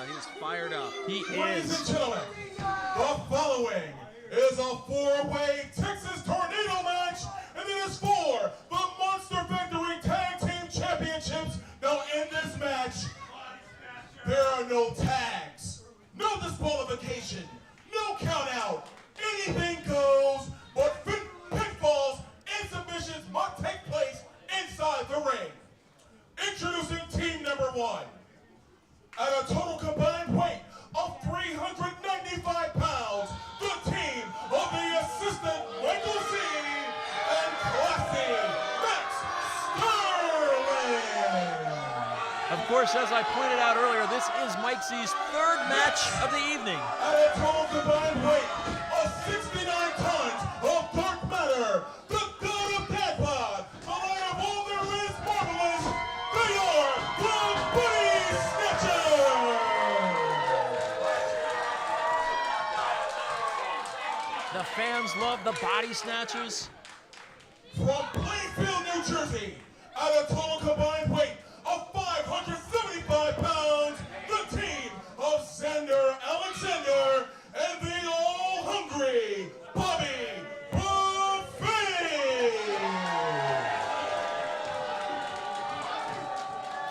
he is fired up.
He
Ladies
is.
and gentlemen, the following is a four-way Texas Tornado match, and it is for the Monster Factory Tag Team Championships. Now, in this match, there are no tags, no disqualification, no count-out. Anything goes, but pinfalls and submissions must take place inside the ring. Introducing team number 1. At a total combined weight of 395 pounds, the team of the assistant Michael Z and Classy Max Sterling.
Of course, as I pointed out earlier, this is Mike Z's third match of the evening.
At a total combined weight of 69 tons of dark matter, the God of Dad Bod, the light of all there is marvelous, they are the Body Snatchers!
The fans love the Body Snatchers.
From Plainfield, New Jersey, at a total combined weight of 575 pounds, the team of Xander Alexander and the all-hungry Bobby Buffet!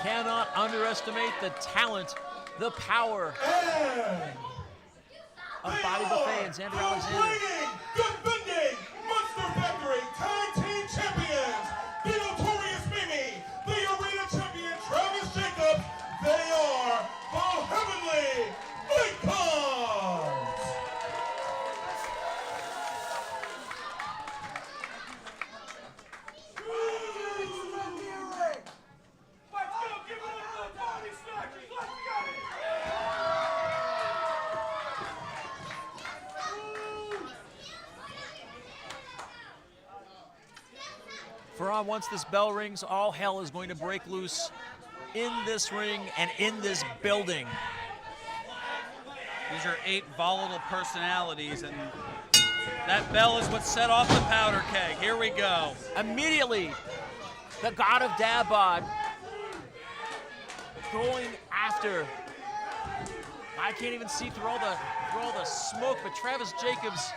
Cannot underestimate the talent, the power
And
of
they
Bobby
are
Buffet and Xander
the
Alexander.
reigning, defending Monster Factory Tag Team Champions, the notorious Mimi, the Arena Champion Travis Jacobs. They are the Heavenly Icons.
Let's go, give it up for the Body Snatchers. Let's get it.
Ferran, once this bell rings, all hell is going to break loose in this ring and in this building.
These are 8 volatile personalities, and that bell is what set off the powder keg. Here we go.
Immediately, the God of Dad Bod going after. I can't even see through all the smoke, but Travis Jacobs,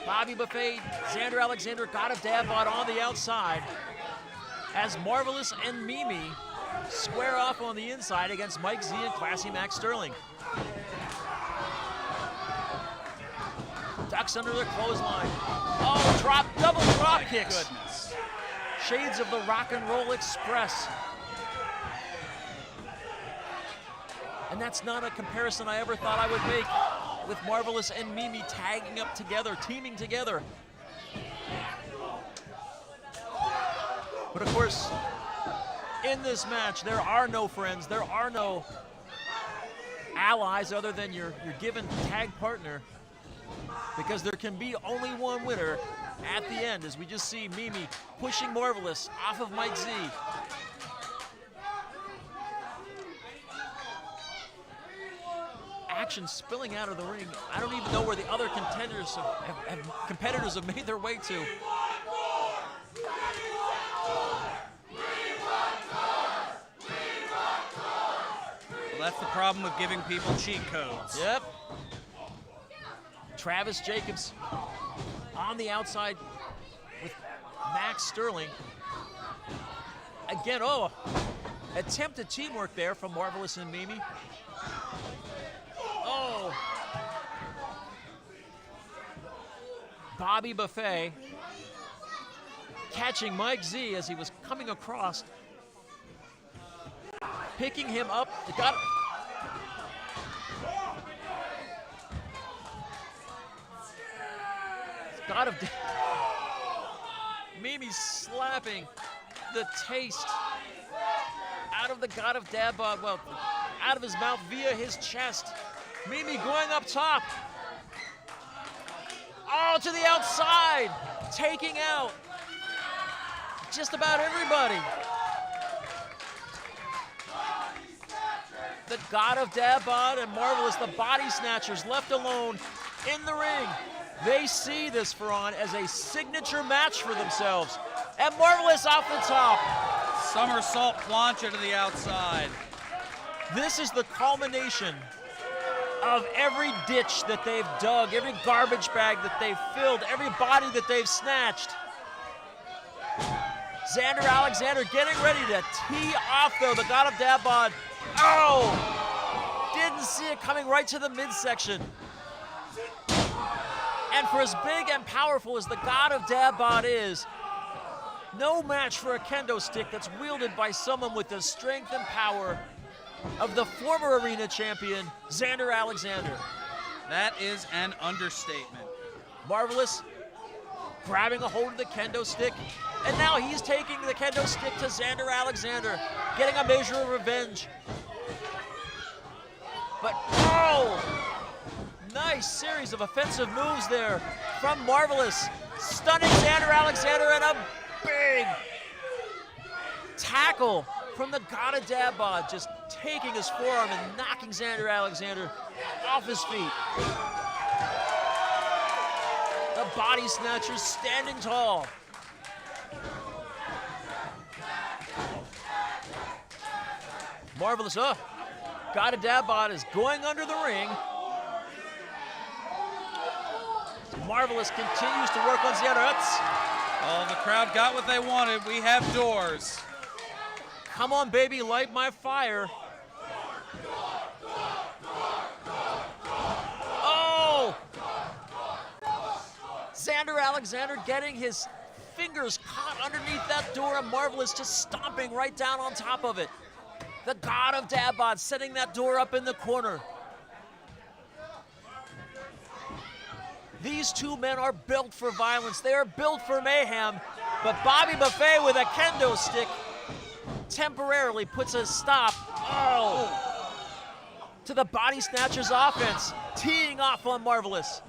Bobby Buffet, Xander Alexander, God of Dad Bod on the outside, as Marvelous and Mimi square off on the inside against Mike Z and Classy Max Sterling. Ducks under the clothesline. Oh, double drop kicks.
Goodness.
Shades of the Rock and Roll Express. And that's not a comparison I ever thought I would make with Marvelous and Mimi tagging up together, teaming together. But of course, in this match, there are no friends, there are no allies other than your given tag partner, because there can be only one winner at the end, as we just see Mimi pushing Marvelous off of Mike Z. Action spilling out of the ring. I don't even know where the other competitors have made their way to.
Well, that's the problem with giving people cheat codes.
Yep. Travis Jacobs on the outside with Max Sterling. Again, attempted teamwork there from Marvelous and Mimi. Oh. Bobby Buffet catching Mike Z as he was coming across, picking him up. God of Mimi slapping the taste out of the God of Dad Bod, well, out of his mouth via his chest. Mimi going up top. Oh, to the outside, taking out just about everybody. The God of Dad Bod and Marvelous, the Body Snatchers, left alone in the ring. They see this, Ferran, as a signature match for themselves. And Marvelous off the top.
Somersault plancha to the outside.
This is the culmination of every ditch that they've dug, every garbage bag that they've filled, every body that they've snatched. Xander Alexander getting ready to tee off, though. The God of Dad-Bod. Oh! Didn't see it coming right to the midsection. And for as big and powerful as the God of Dad-Bod is, no match for a kendo stick that's wielded by someone with the strength and power of the former arena champion, Xander Alexander.
That is an understatement.
Marvelous grabbing a hold of the kendo stick, and now he's taking the kendo stick to Xander Alexander, getting a measure of revenge. But, oh! Nice series of offensive moves there from Marvelous. Stunning Xander Alexander, and a big tackle from the God of Dad-Bod, just taking his forearm and knocking Xander Alexander off his feet. The body snatchers standing tall. Marvelous, God of Dad-Bod is going under the ring. Marvelous continues to work on Xander.
Oh, the crowd got what they wanted. We have doors.
Come on, baby, light my fire. Oh! Xander Alexander getting his fingers caught underneath that door, and Marvelous just stomping right down on top of it. The God of Dad-Bod setting that door up in the corner. These two men are built for violence. They are built for mayhem. But Bobby Buffet with a kendo stick temporarily puts a stop to the Body Snatchers offense, teeing off on Marvelous.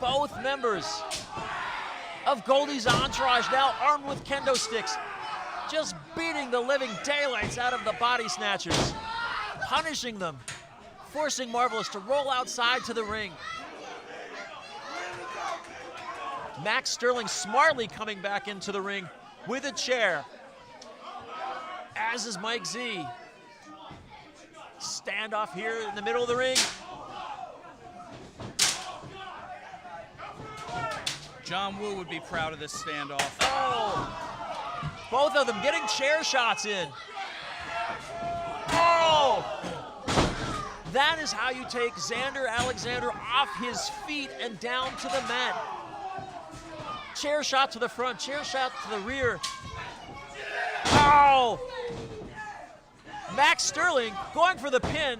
Both members of Goldie's entourage now armed with kendo sticks, just beating the living daylights out of the Body Snatchers, punishing them, forcing Marvelous to roll outside to the ring. Max Sterling smartly coming back into the ring with a chair, as is Mike Z. Standoff here in the middle of the ring.
John Woo would be proud of this standoff.
Oh! Both of them getting chair shots in. Oh! That is how you take Xander Alexander off his feet and down to the mat. Chair shot to the front, chair shot to the rear. Oh! Max Sterling going for the pin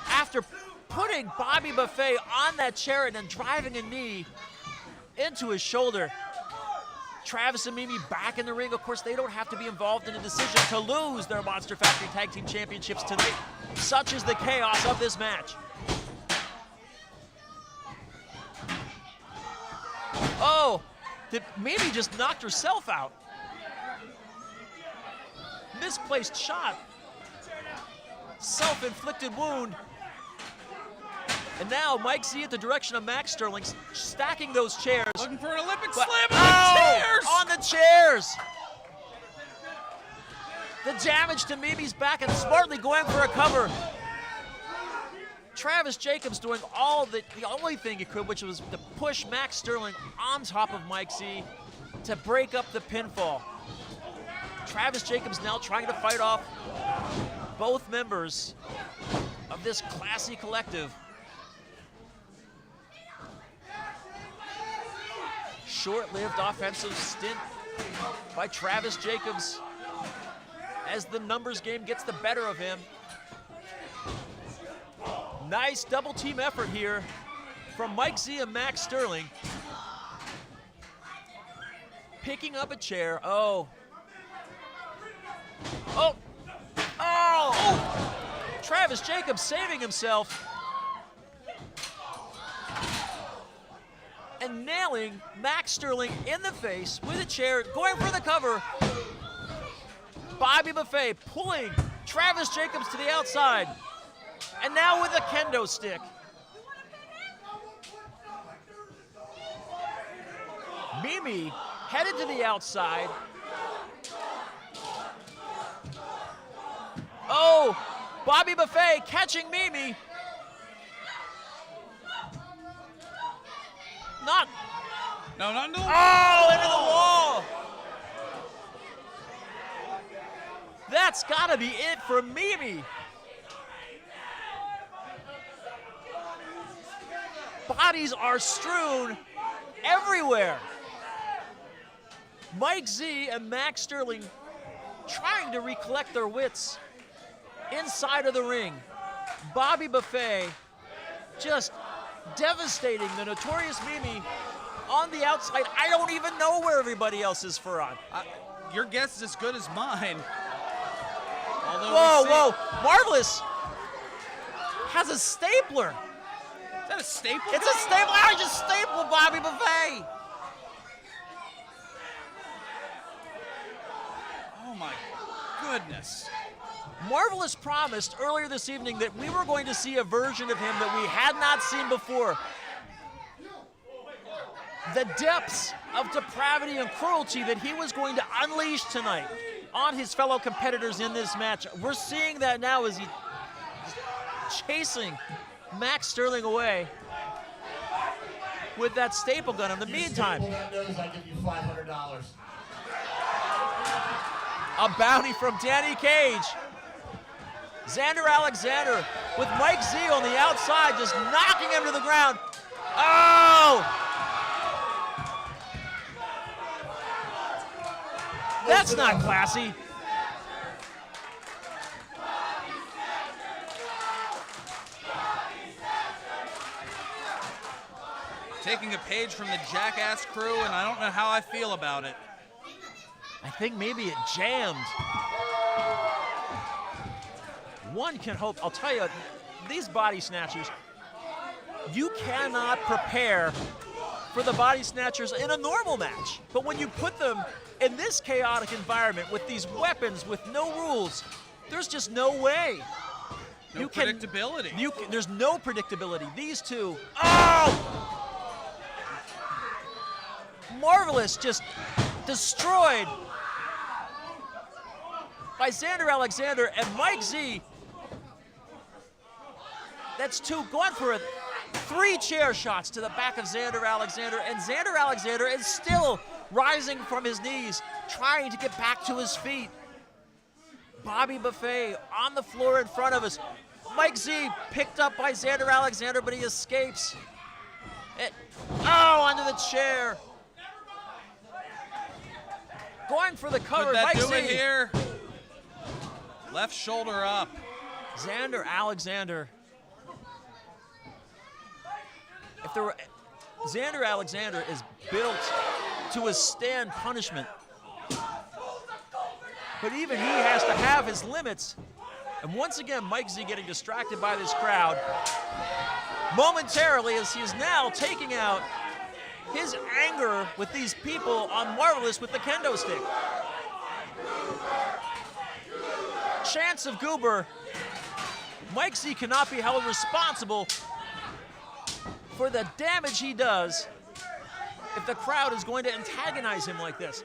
after putting Bobby Buffet on that chair and then driving a knee into his shoulder. Travis and Mimi back in the ring. Of course, they don't have to be involved in a decision to lose their Monster Factory Tag Team Championships tonight. Such is the chaos of this match. Oh, Mimi just knocked herself out. Misplaced shot. Self-inflicted wound. And now Mike Z at the direction of Max Sterling, stacking those chairs.
Looking for an Olympic slam on the chairs!
On the chairs! The damage to Mimi's back and smartly going for a cover. Travis Jacobs doing the only thing he could, which was to push Max Sterling on top of Mike Z to break up the pinfall. Travis Jacobs now trying to fight off both members of this classy collective. Short-lived offensive stint by Travis Jacobs as the numbers game gets the better of him. Nice double team effort here from Mike Z and Max Sterling. Picking up a chair. Oh. Travis Jacobs saving himself and nailing Max Sterling in the face with a chair, going for the cover. Bobby Buffet pulling Travis Jacobs to the outside, and now with a kendo stick. Mimi headed to the outside. Oh, Bobby Buffet catching Mimi. Not.
No, not into the
Oh, into the wall. That's got to be it for Mimi. Bodies are strewn everywhere. Mike Z and Max Sterling trying to recollect their wits inside of the ring. Bobby Buffet just devastating the Notorious Mimi on the outside. I don't even know where everybody else is, Farhan.
Your guess is as good as mine. Although
Whoa. Marvelous has a stapler.
Is that a staple?
It's a staple. I just stapled Bobby Buffet.
Oh my goodness.
Marvelous promised earlier this evening that we were going to see a version of him that we had not seen before. The depths of depravity and cruelty that he was going to unleash tonight on his fellow competitors in this match. We're seeing that now as he's chasing Max Sterling away with that staple gun. In the meantime,
Staple that nose, I give you $500.
a bounty from Danny Cage. Xander Alexander with Mike Z on the outside, just knocking him to the ground. Oh! That's not classy.
Taking a page from the Jackass crew, and I don't know how I feel about it.
I think maybe it jammed. One can hope. I'll tell you, these body snatchers, you cannot prepare for the body snatchers in a normal match. But when you put them in this chaotic environment with these weapons, with no rules, there's just no way.
No predictability.
There's no predictability. These two, oh! Marvelous, just destroyed by Xander Alexander and Mike Z. That's two, going for 3 chair shots to the back of Xander Alexander, and Xander Alexander is still rising from his knees, trying to get back to his feet. Bobby Buffet on the floor in front of us. Mike Z picked up by Xander Alexander, but he escapes. Under the chair. Going for the cover,
Could that
Mike
do
Z.
it here? Left shoulder up.
Xander Alexander. Xander Alexander is built to withstand punishment. But even he has to have his limits. And once again, Mike Z getting distracted by this crowd momentarily as he is now taking out his anger with these people on Marvelous with the kendo stick. Chance of Goober. Mike Z cannot be held responsible for the damage he does if the crowd is going to antagonize him like this.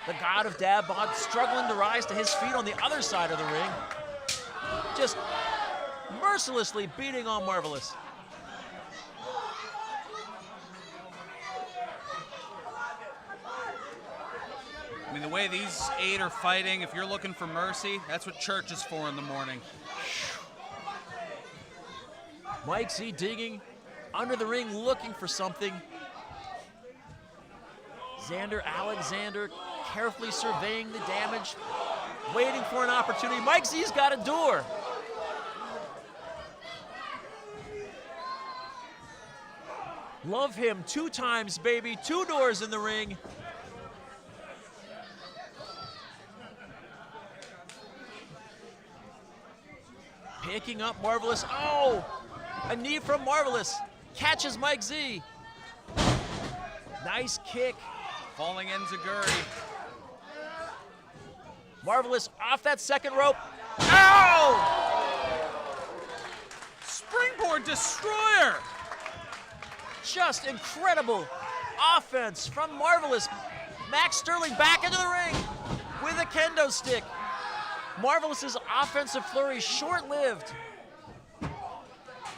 The God of Dab Bod struggling to rise to his feet on the other side of the ring. Just mercilessly beating on Marvelous.
I mean, the way these 8 are fighting, if you're looking for mercy, that's what church is for in the morning.
Mike Z digging under the ring, looking for something. Xander Alexander carefully surveying the damage, waiting for an opportunity. Mike Z's got a door. Love him 2 times, baby. 2 doors in the ring. Picking up Marvelous. Oh! A knee from Marvelous. Catches Mike Z. Nice kick.
Falling enziguri.
Marvelous off that second rope. Ow!
Springboard destroyer.
Just incredible offense from Marvelous. Max Sterling back into the ring with a kendo stick. Marvelous's offensive flurry short-lived.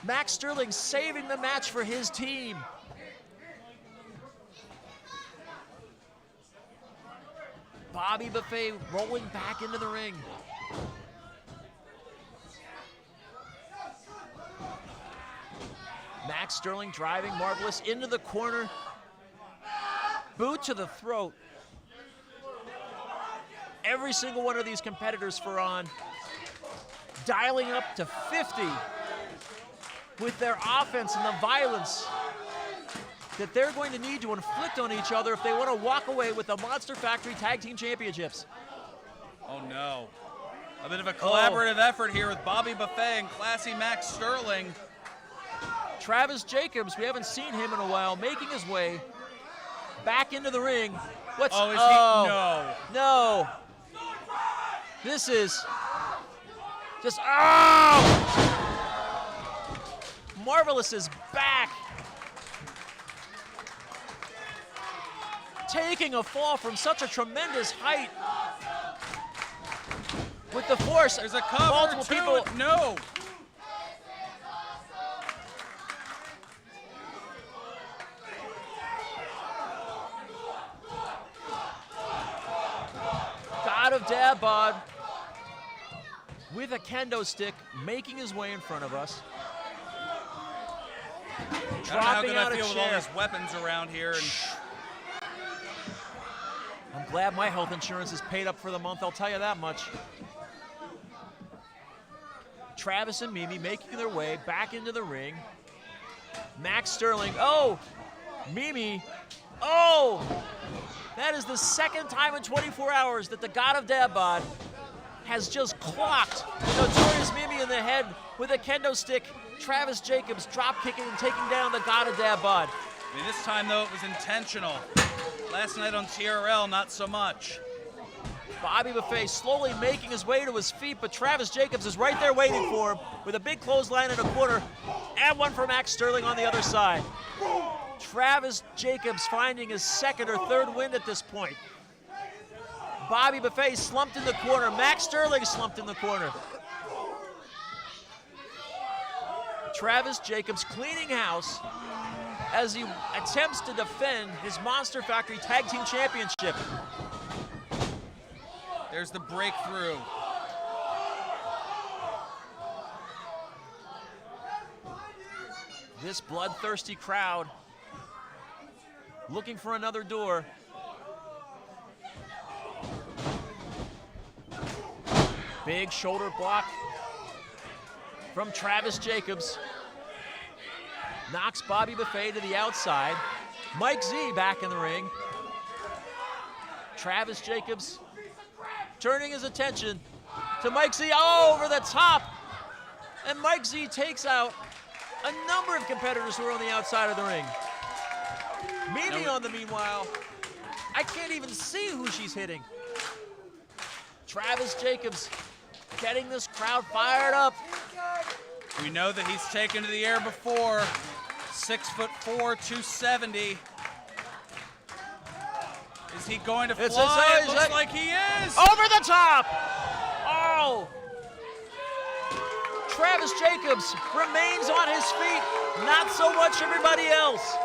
Max Sterling saving the match for his team. Bobby Buffet rolling back into the ring. Max Sterling driving Marvelous into the corner. Boot to the throat. Every single one of these competitors, Ferran, dialing up to 50 with their offense and the violence that they're going to need to inflict on each other if they want to walk away with the Monster Factory Tag Team Championships.
Oh no. A bit of a collaborative effort here with Bobby Buffet and Classy Max Sterling.
Travis Jacobs, we haven't seen him in a while, making his way back into the ring. What's
Oh, is he? No.
No. This is just, oh! Marvelous is back. Taking a fall from such a tremendous height. With the force,
There's a cover,
multiple
two,
people.
no.
God of Dabod with a kendo stick, making his way in front of us.
I don't know how
Dropping
good
out
I
a
feel with all
chair.
these weapons around here. And
I'm glad my health insurance is paid up for the month, I'll tell you that much. Travis and Mimi making their way back into the ring. Max Sterling, oh! Mimi, oh! That is the second time in 24 hours that the God of Dabod has just clocked the notorious Mimi in the head with a kendo stick. Travis Jacobs drop kicking and taking down the God of Dabod.
I mean, this time, though, it was intentional. Last night on TRL, not so much.
Bobby Buffet slowly making his way to his feet, but Travis Jacobs is right there waiting for him with a big clothesline in a corner and one for Max Sterling on the other side. Travis Jacobs finding his second or third win at this point. Bobby Buffet slumped in the corner. Max Sterling slumped in the corner. Travis Jacobs cleaning house as he attempts to defend his Monster Factory Tag Team Championship.
There's the breakthrough.
This bloodthirsty crowd looking for another door. Big shoulder block from Travis Jacobs. Knocks Bobby Buffet to the outside. Mike Z back in the ring. Travis Jacobs turning his attention to Mike Z. Oh, over the top. And Mike Z takes out a number of competitors who are on the outside of the ring. Mimi on the meanwhile, I can't even see who she's hitting. Travis Jacobs getting this crowd fired up.
We know that he's taken to the air before. 6'4", 270. Is he going to fly? It looks like he is.
Over the top. Oh. Travis Jacobs remains on his feet. Not so much everybody else.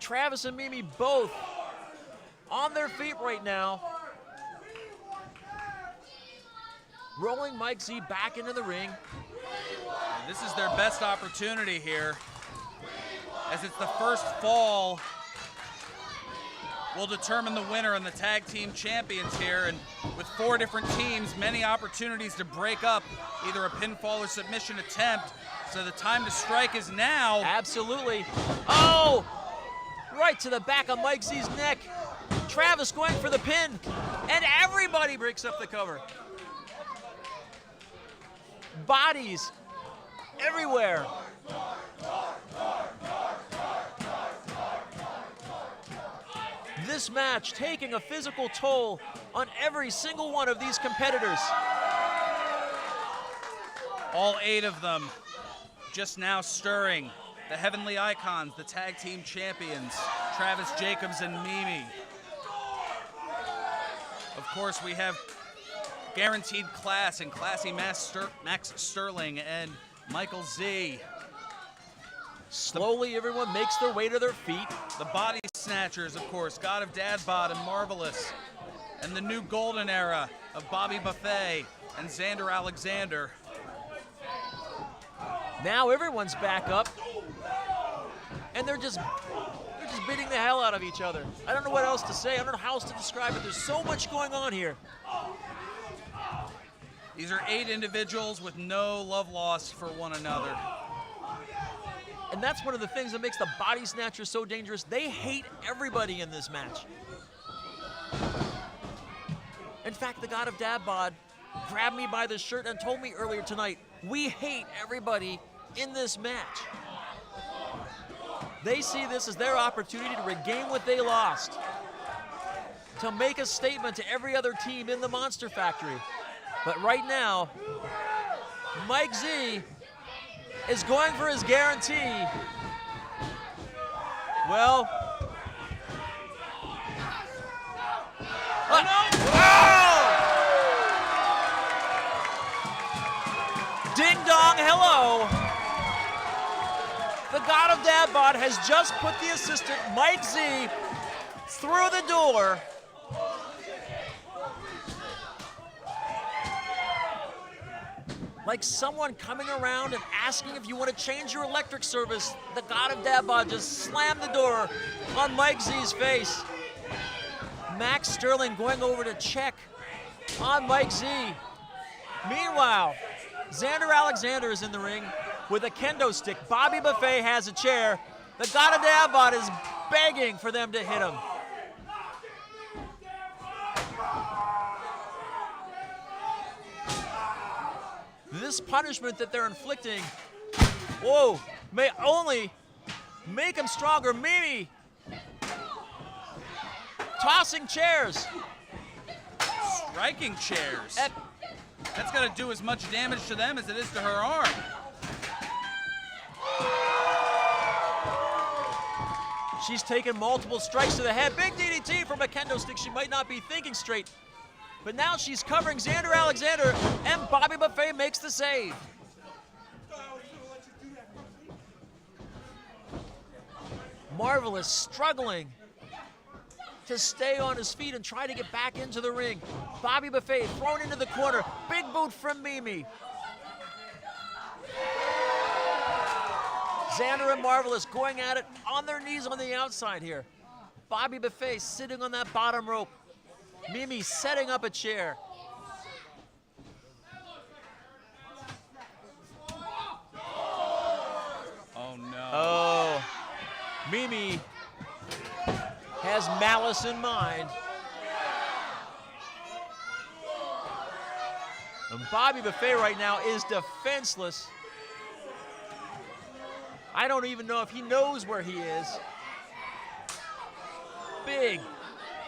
Travis and Mimi both on their feet right now. Rolling Mike Z back into the ring.
This is their best opportunity here, as it's the first fall will determine the winner and the tag team champions here. And with 4 different teams, many opportunities to break up either a pinfall or submission attempt. So the time to strike is now.
Absolutely. Oh! Right to the back of Mike Z's neck. Travis going for the pin, and everybody breaks up the cover. Bodies everywhere. This match taking a physical toll on every single one of these competitors.
All 8 of them just now stirring. The Heavenly Icons, the tag team champions, Travis Jacobs and Mimi. Of course, we have Guaranteed Class and Classy Max Sterling and Michael Z.
Slowly, everyone makes their way to their feet.
The Body Snatchers, of course, God of Dad Bod and Marvelous. And the new golden era of Bobby Buffet and Xander Alexander.
Now everyone's back up, and they're just beating the hell out of each other. I don't know what else to say. I don't know how else to describe it. There's so much going on here.
These are 8 individuals with no love lost for one another.
And that's one of the things that makes the Body Snatchers so dangerous. They hate everybody in this match. In fact, the God of Dad Bod grabbed me by the shirt and told me earlier tonight, we hate everybody in this match. They see this as their opportunity to regain what they lost, to make a statement to every other team in the Monster Factory. But right now, Mike Z is going for his guarantee. Well, ding dong, hello. The God of Dad Bod has just put the assistant, Mike Z, through the door. Like someone coming around and asking if you want to change your electric service. The God of Dad Bod just slammed the door on Mike Z's face. Max Sterling going over to check on Mike Z. Meanwhile, Xander Alexander is in the ring with a kendo stick. Bobby Buffet has a chair. The God of Dad Bod is begging for them to hit him. This punishment that they're inflicting, whoa, may only make him stronger. Mimi tossing chairs.
Striking chairs. That's going to do as much damage to them as it is to her arm.
She's taken multiple strikes to the head. Big DDT from a kendo stick. She might not be thinking straight. But now she's covering Xander Alexander, and Bobby Buffet makes the save. Marvelous struggling to stay on his feet and try to get back into the ring. Bobby Buffet thrown into the corner. Big boot from Mimi. Xander and Marvelous going at it on their knees on the outside here. Bobby Buffet sitting on that bottom rope. Mimi setting up a chair.
Oh no.
Oh, Mimi has malice in mind. And Bobby Buffet right now is defenseless. I don't even know if he knows where he is. Big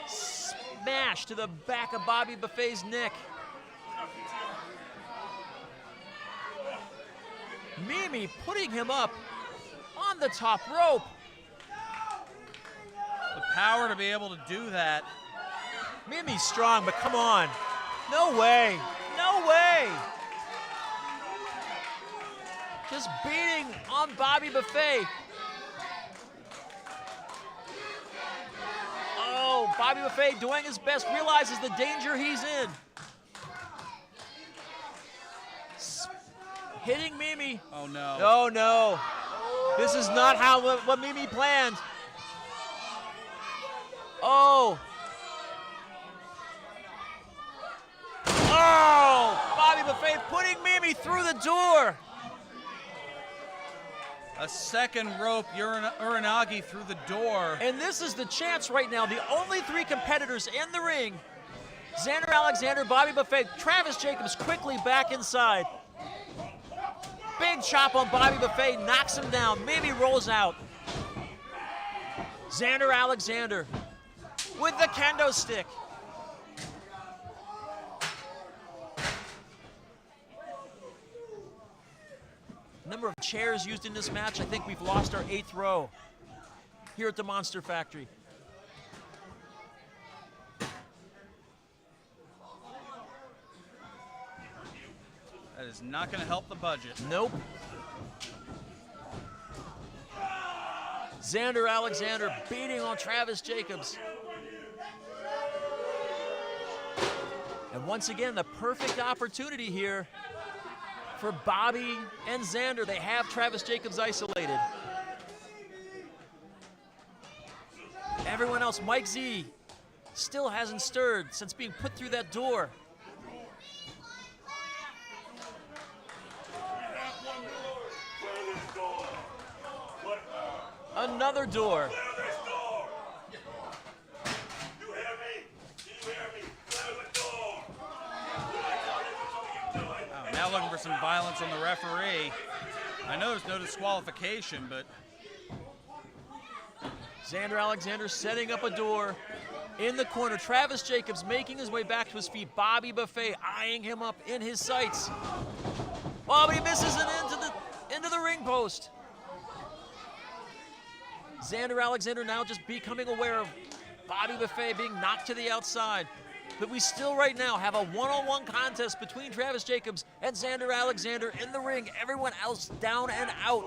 smash to the back of Bobby Buffet's neck. Mimi putting him up on the top rope.
The power to be able to do that.
Mimi's strong, but come on. No way. No way. Just beating on Bobby Buffet. Oh, Bobby Buffet doing his best, realizes the danger he's in. Hitting Mimi.
Oh no.
Oh no. This is not what Mimi planned. Oh. Oh, Bobby Buffet putting Mimi through the door.
A second rope Uranagi through the door.
And this is the chance right now. The only 3 competitors in the ring. Xander Alexander, Bobby Buffet, Travis Jacobs quickly back inside. Big chop on Bobby Buffet, knocks him down. Mimi rolls out. Xander Alexander with the kendo stick. Number of chairs used in this match, I think we've lost our 8th row here at the Monster Factory.
That is not going to help the budget.
Nope. Xander Alexander beating on Travis Jacobs. And once again, the perfect opportunity here for Bobby and Xander. They have Travis Jacobs isolated. Everyone else, Mike Z, still hasn't stirred since being put through that door. Another door.
Now looking for some violence on the referee. I know there's no disqualification, but
Xander Alexander setting up a door in the corner. Travis Jacobs making his way back to his feet. Bobby Buffet eyeing him up in his sights. Oh, but he misses it into the ring post. Xander Alexander now just becoming aware of Bobby Buffet being knocked to the outside. But we still right now have a one-on-one contest between Travis Jacobs and Xander Alexander in the ring. Everyone else down and out.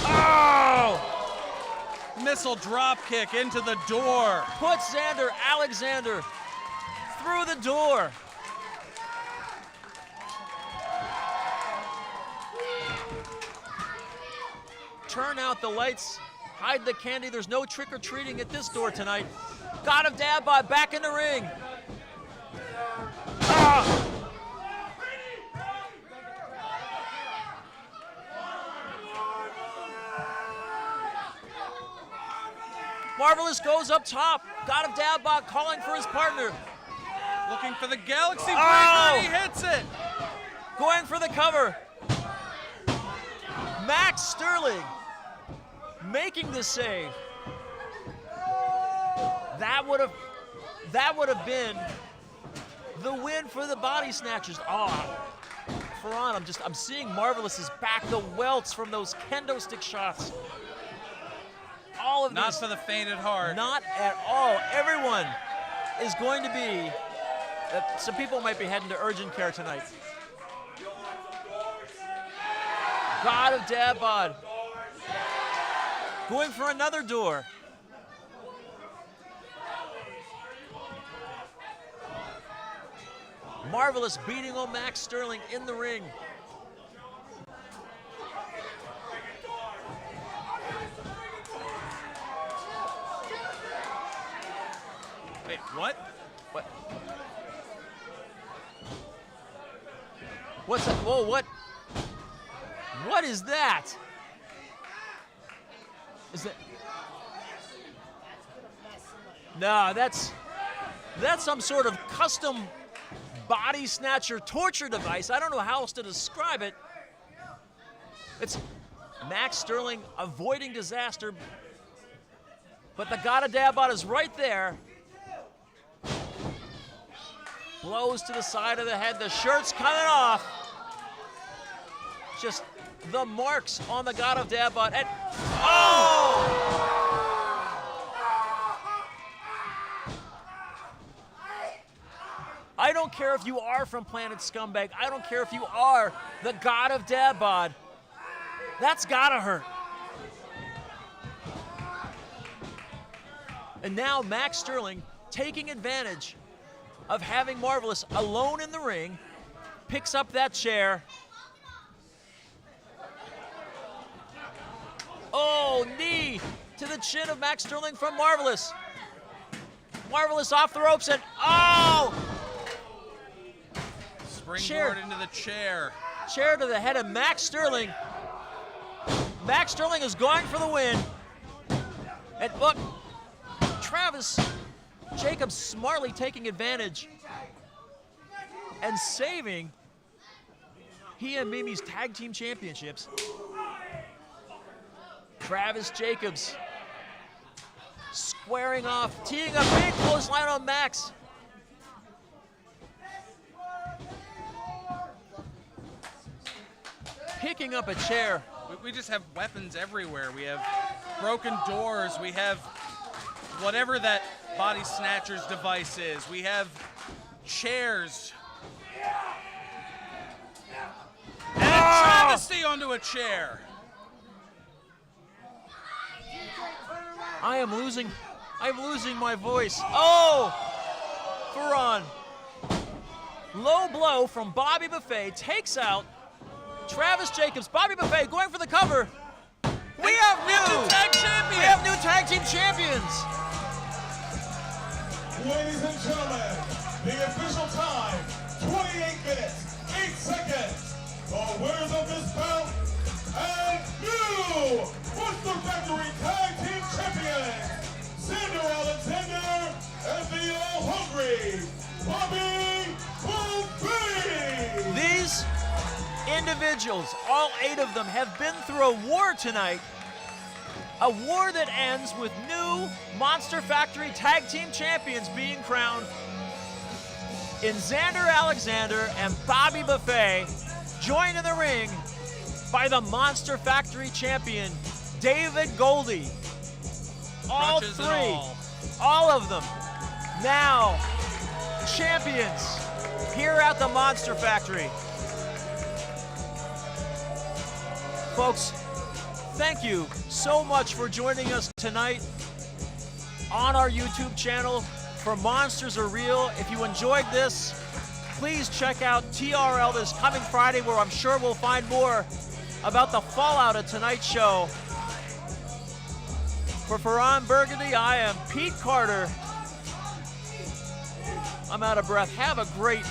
oh! Missile drop kick into the door.
Puts Xander Alexander through the door. Turn out the lights, hide the candy. There's no trick-or-treating at this door tonight. God of Dabbot back in the ring. Marvelous goes up top. God of Dabbot calling for his partner.
Looking for the Galaxy Breaker, and he hits it.
Going for the cover. Max Sterling making the save. That would have been the win for the Body Snatchers. Ferran, I'm seeing Marvelous's back, the welts from those kendo stick shots. All of
Not
these,
for the faint at heart.
not at all. Everyone is going to be. Some people might be heading to urgent care tonight. God of Dabbot going for another door. Marvelous beating on Max Sterling in the ring.
Wait, what?
What? What's that? Whoa, what? What is that? Is that? No, that's some sort of custom body snatcher torture device. I don't know how else to describe it. It's Max Sterling avoiding disaster, but the God of Dabbot is right there. Blows to the side of the head. The shirt's coming off. Just the marks on the God of Dabbot. And I don't care if you are from Planet Scumbag. I don't care if you are the God of Dabbot. That's gotta hurt. And now Max Sterling taking advantage of having Marvelous alone in the ring, picks up that chair. Oh, knee to the chin of Max Sterling from Marvelous. Marvelous off the ropes and
Springboard into the chair.
Chair to the head of Max Sterling. Max Sterling is going for the win. And look, Travis Jacobs smartly taking advantage and saving he and Mimi's tag team championships. Travis Jacobs squaring off, teeing up big clothesline on Max. Picking up a chair.
We just have weapons everywhere. We have broken doors. We have whatever that Body Snatcher's device is. We have chairs. And a travesty onto a chair.
I'm losing my voice. Oh, Ferran. Low blow from Bobby Buffet takes out Travis Jacobs. Bobby Buffet going for the cover. We have new
tag champions.
We have new tag team champions.
Ladies and gentlemen, the official time, 28 minutes, 8 seconds. The winners of this bout and new Monster Factory Tag Team Champions, Xander Alexander and the All Hungry Bobby Buffet.
These individuals, all 8 of them, have been through a war tonight. A war that ends with new Monster Factory Tag Team Champions being crowned in Xander Alexander and Bobby Buffet, joined in the ring by the Monster Factory Champion, David Goldie. All
Crutches and
3, all of them, now champions here at the Monster Factory. Folks, thank you so much for joining us tonight on our YouTube channel for Monsters Are Real. If you enjoyed this, please check out TRL this coming Friday, where I'm sure we'll find more about the fallout of tonight's show. For Ferran Burgundy, I am Pete Carter. I'm out of breath. Have a great